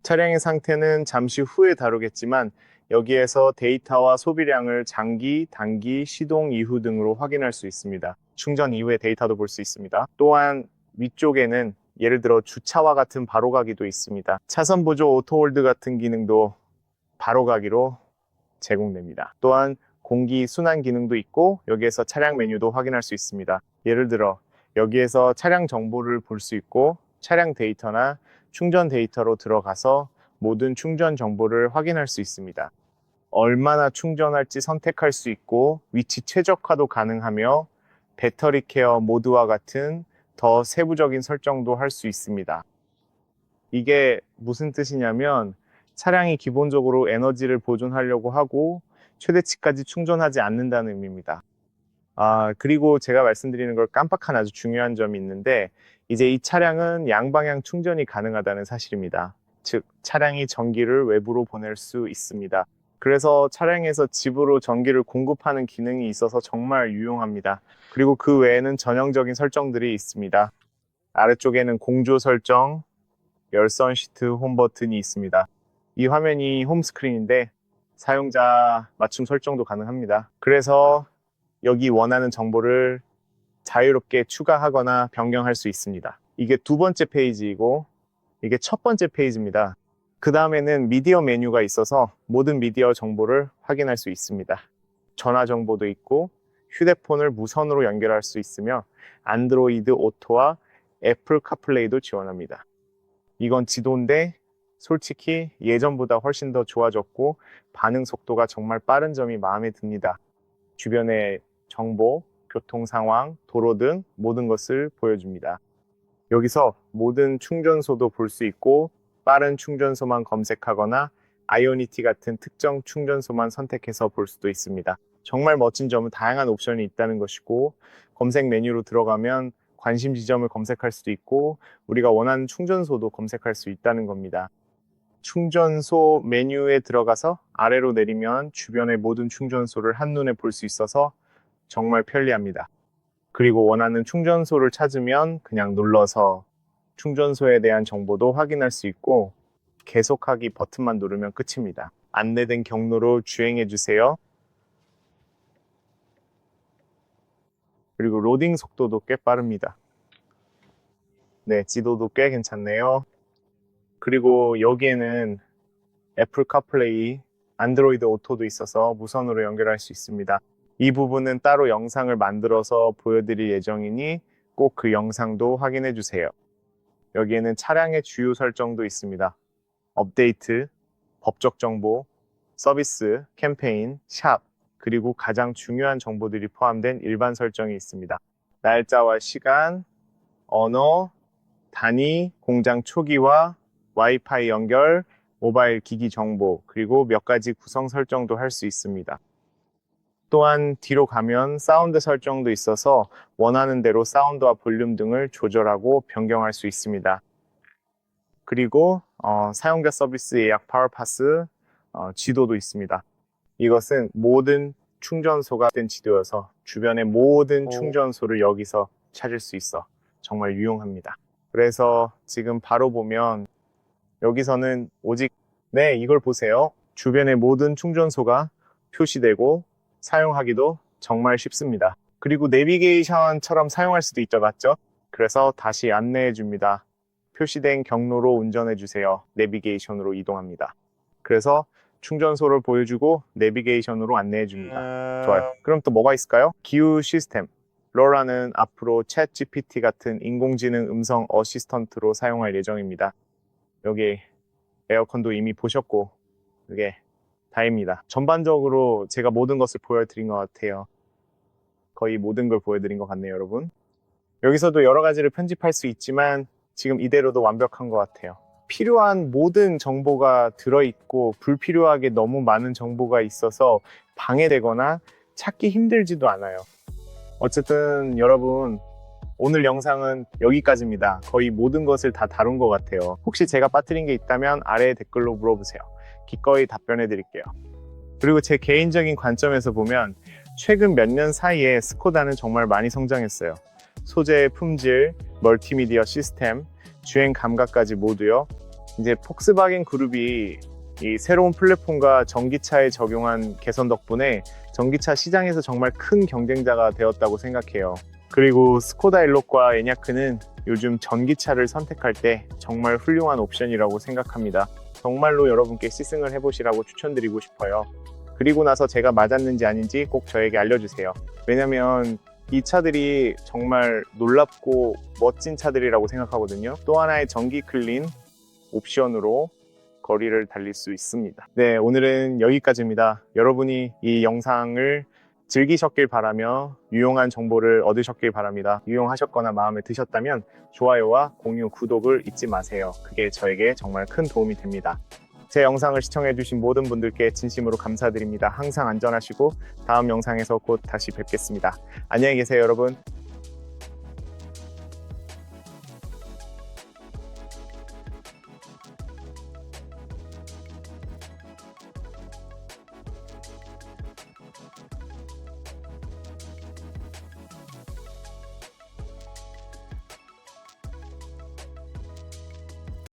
차량의 상태는 잠시 후에 다루겠지만 여기에서 데이터와 소비량을 장기, 단기, 시동 이후 등으로 확인할 수 있습니다. 충전 이후의 데이터도 볼 수 있습니다. 또한 위쪽에는 예를 들어 주차와 같은 바로가기도 있습니다. 차선 보조 오토홀드 같은 기능도 바로가기로 제공됩니다. 또한 공기 순환 기능도 있고 여기에서 차량 메뉴도 확인할 수 있습니다. 예를 들어 여기에서 차량 정보를 볼 수 있고 차량 데이터나 충전 데이터로 들어가서 모든 충전 정보를 확인할 수 있습니다. 얼마나 충전할지 선택할 수 있고 위치 최적화도 가능하며 배터리 케어 모드와 같은 더 세부적인 설정도 할 수 있습니다. 이게 무슨 뜻이냐면 차량이 기본적으로 에너지를 보존하려고 하고 최대치까지 충전하지 않는다는 의미입니다. 그리고 제가 말씀드리는 걸 깜빡한 아주 중요한 점이 있는데 이제 이 차량은 양방향 충전이 가능하다는 사실입니다. 즉 차량이 전기를 외부로 보낼 수 있습니다. 그래서 차량에서 집으로 전기를 공급하는 기능이 있어서 정말 유용합니다. 그리고 그 외에는 전형적인 설정들이 있습니다. 아래쪽에는 공조 설정, 열선 시트 홈 버튼이 있습니다. 이 화면이 홈스크린인데 사용자 맞춤 설정도 가능합니다. 그래서 여기 원하는 정보를 자유롭게 추가하거나 변경할 수 있습니다. 이게 두 번째 페이지이고 이게 첫 번째 페이지입니다. 그 다음에는 미디어 메뉴가 있어서 모든 미디어 정보를 확인할 수 있습니다. 전화 정보도 있고 휴대폰을 무선으로 연결할 수 있으며 안드로이드 오토와 애플 카플레이도 지원합니다. 이건 지도인데 솔직히 예전보다 훨씬 더 좋아졌고 반응 속도가 정말 빠른 점이 마음에 듭니다. 주변의 정보, 교통 상황, 도로 등 모든 것을 보여줍니다. 여기서 모든 충전소도 볼 수 있고 빠른 충전소만 검색하거나 아이오니티 같은 특정 충전소만 선택해서 볼 수도 있습니다. 정말 멋진 점은 다양한 옵션이 있다는 것이고 검색 메뉴로 들어가면 관심 지점을 검색할 수도 있고 우리가 원하는 충전소도 검색할 수 있다는 겁니다. 충전소 메뉴에 들어가서 아래로 내리면 주변의 모든 충전소를 한눈에 볼 수 있어서 정말 편리합니다. 그리고 원하는 충전소를 찾으면 그냥 눌러서 충전소에 대한 정보도 확인할 수 있고 계속하기 버튼만 누르면 끝입니다. 안내된 경로로 주행해 주세요. 그리고 로딩 속도도 꽤 빠릅니다. 네, 지도도 꽤 괜찮네요. 그리고 여기에는 애플 카플레이, 안드로이드 오토도 있어서 무선으로 연결할 수 있습니다. 이 부분은 따로 영상을 만들어서 보여드릴 예정이니 꼭 그 영상도 확인해 주세요. 여기에는 차량의 주요 설정도 있습니다. 업데이트, 법적 정보, 서비스, 캠페인, 샵, 그리고 가장 중요한 정보들이 포함된 일반 설정이 있습니다. 날짜와 시간, 언어, 단위, 공장 초기화, 와이파이 연결, 모바일 기기 정보, 그리고 몇 가지 구성 설정도 할 수 있습니다. 또한 뒤로 가면 사운드 설정도 있어서 원하는 대로 사운드와 볼륨 등을 조절하고 변경할 수 있습니다. 그리고 사용자 서비스 예약 파워파스 지도도 있습니다. 이것은 모든 충전소가 된 지도여서 주변의 모든 충전소를 여기서 찾을 수 있어 정말 유용합니다. 그래서 지금 바로 보면 여기서는 오직 이걸 보세요. 주변의 모든 충전소가 표시되고 사용하기도 정말 쉽습니다. 그리고 내비게이션처럼 사용할 수도 있죠, 맞죠? 그래서 다시 안내해 줍니다. 표시된 경로로 운전해 주세요. 내비게이션으로 이동합니다. 그래서 충전소를 보여주고 내비게이션으로 안내해 줍니다. 좋아요. 그럼 또 뭐가 있을까요? 기후 시스템. 로라는 앞으로 챗 GPT 같은 인공지능 음성 어시스턴트로 사용할 예정입니다. 여기 에어컨도 이미 보셨고 이게 다입니다. 전반적으로 제가 모든 것을 보여드린 것 같아요. 거의 모든 걸 보여드린 것 같네요, 여러분. 여기서도 여러 가지를 편집할 수 있지만 지금 이대로도 완벽한 것 같아요. 필요한 모든 정보가 들어있고 불필요하게 너무 많은 정보가 있어서 방해되거나 찾기 힘들지도 않아요. 어쨌든 여러분 오늘 영상은 여기까지입니다. 거의 모든 것을 다 다룬 것 같아요. 혹시 제가 빠뜨린 게 있다면 아래에 댓글로 물어보세요. 기꺼이 답변해 드릴게요. 그리고 제 개인적인 관점에서 보면 최근 몇 년 사이에 스코다는 정말 많이 성장했어요. 소재의 품질, 멀티미디어 시스템, 주행 감각까지 모두요. 이제 폭스바겐 그룹이 이 새로운 플랫폼과 전기차에 적용한 개선 덕분에 전기차 시장에서 정말 큰 경쟁자가 되었다고 생각해요. 그리고 스코다 엘록과 에냐크는 요즘 전기차를 선택할 때 정말 훌륭한 옵션이라고 생각합니다. 정말로 여러분께 시승을 해보시라고 추천드리고 싶어요. 그리고 나서 제가 맞았는지 아닌지 꼭 저에게 알려주세요. 왜냐면 이 차들이 정말 놀랍고 멋진 차들이라고 생각하거든요. 또 하나의 전기 클린 옵션으로 거리를 달릴 수 있습니다. 네, 오늘은 여기까지입니다. 여러분이 이 영상을 즐기셨길 바라며 유용한 정보를 얻으셨길 바랍니다. 유용하셨거나 마음에 드셨다면 좋아요와 공유, 구독을 잊지 마세요. 그게 저에게 정말 큰 도움이 됩니다. 제 영상을 시청해주신 모든 분들께 진심으로 감사드립니다. 항상 안전하시고 다음 영상에서 곧 다시 뵙겠습니다. 안녕히 계세요, 여러분.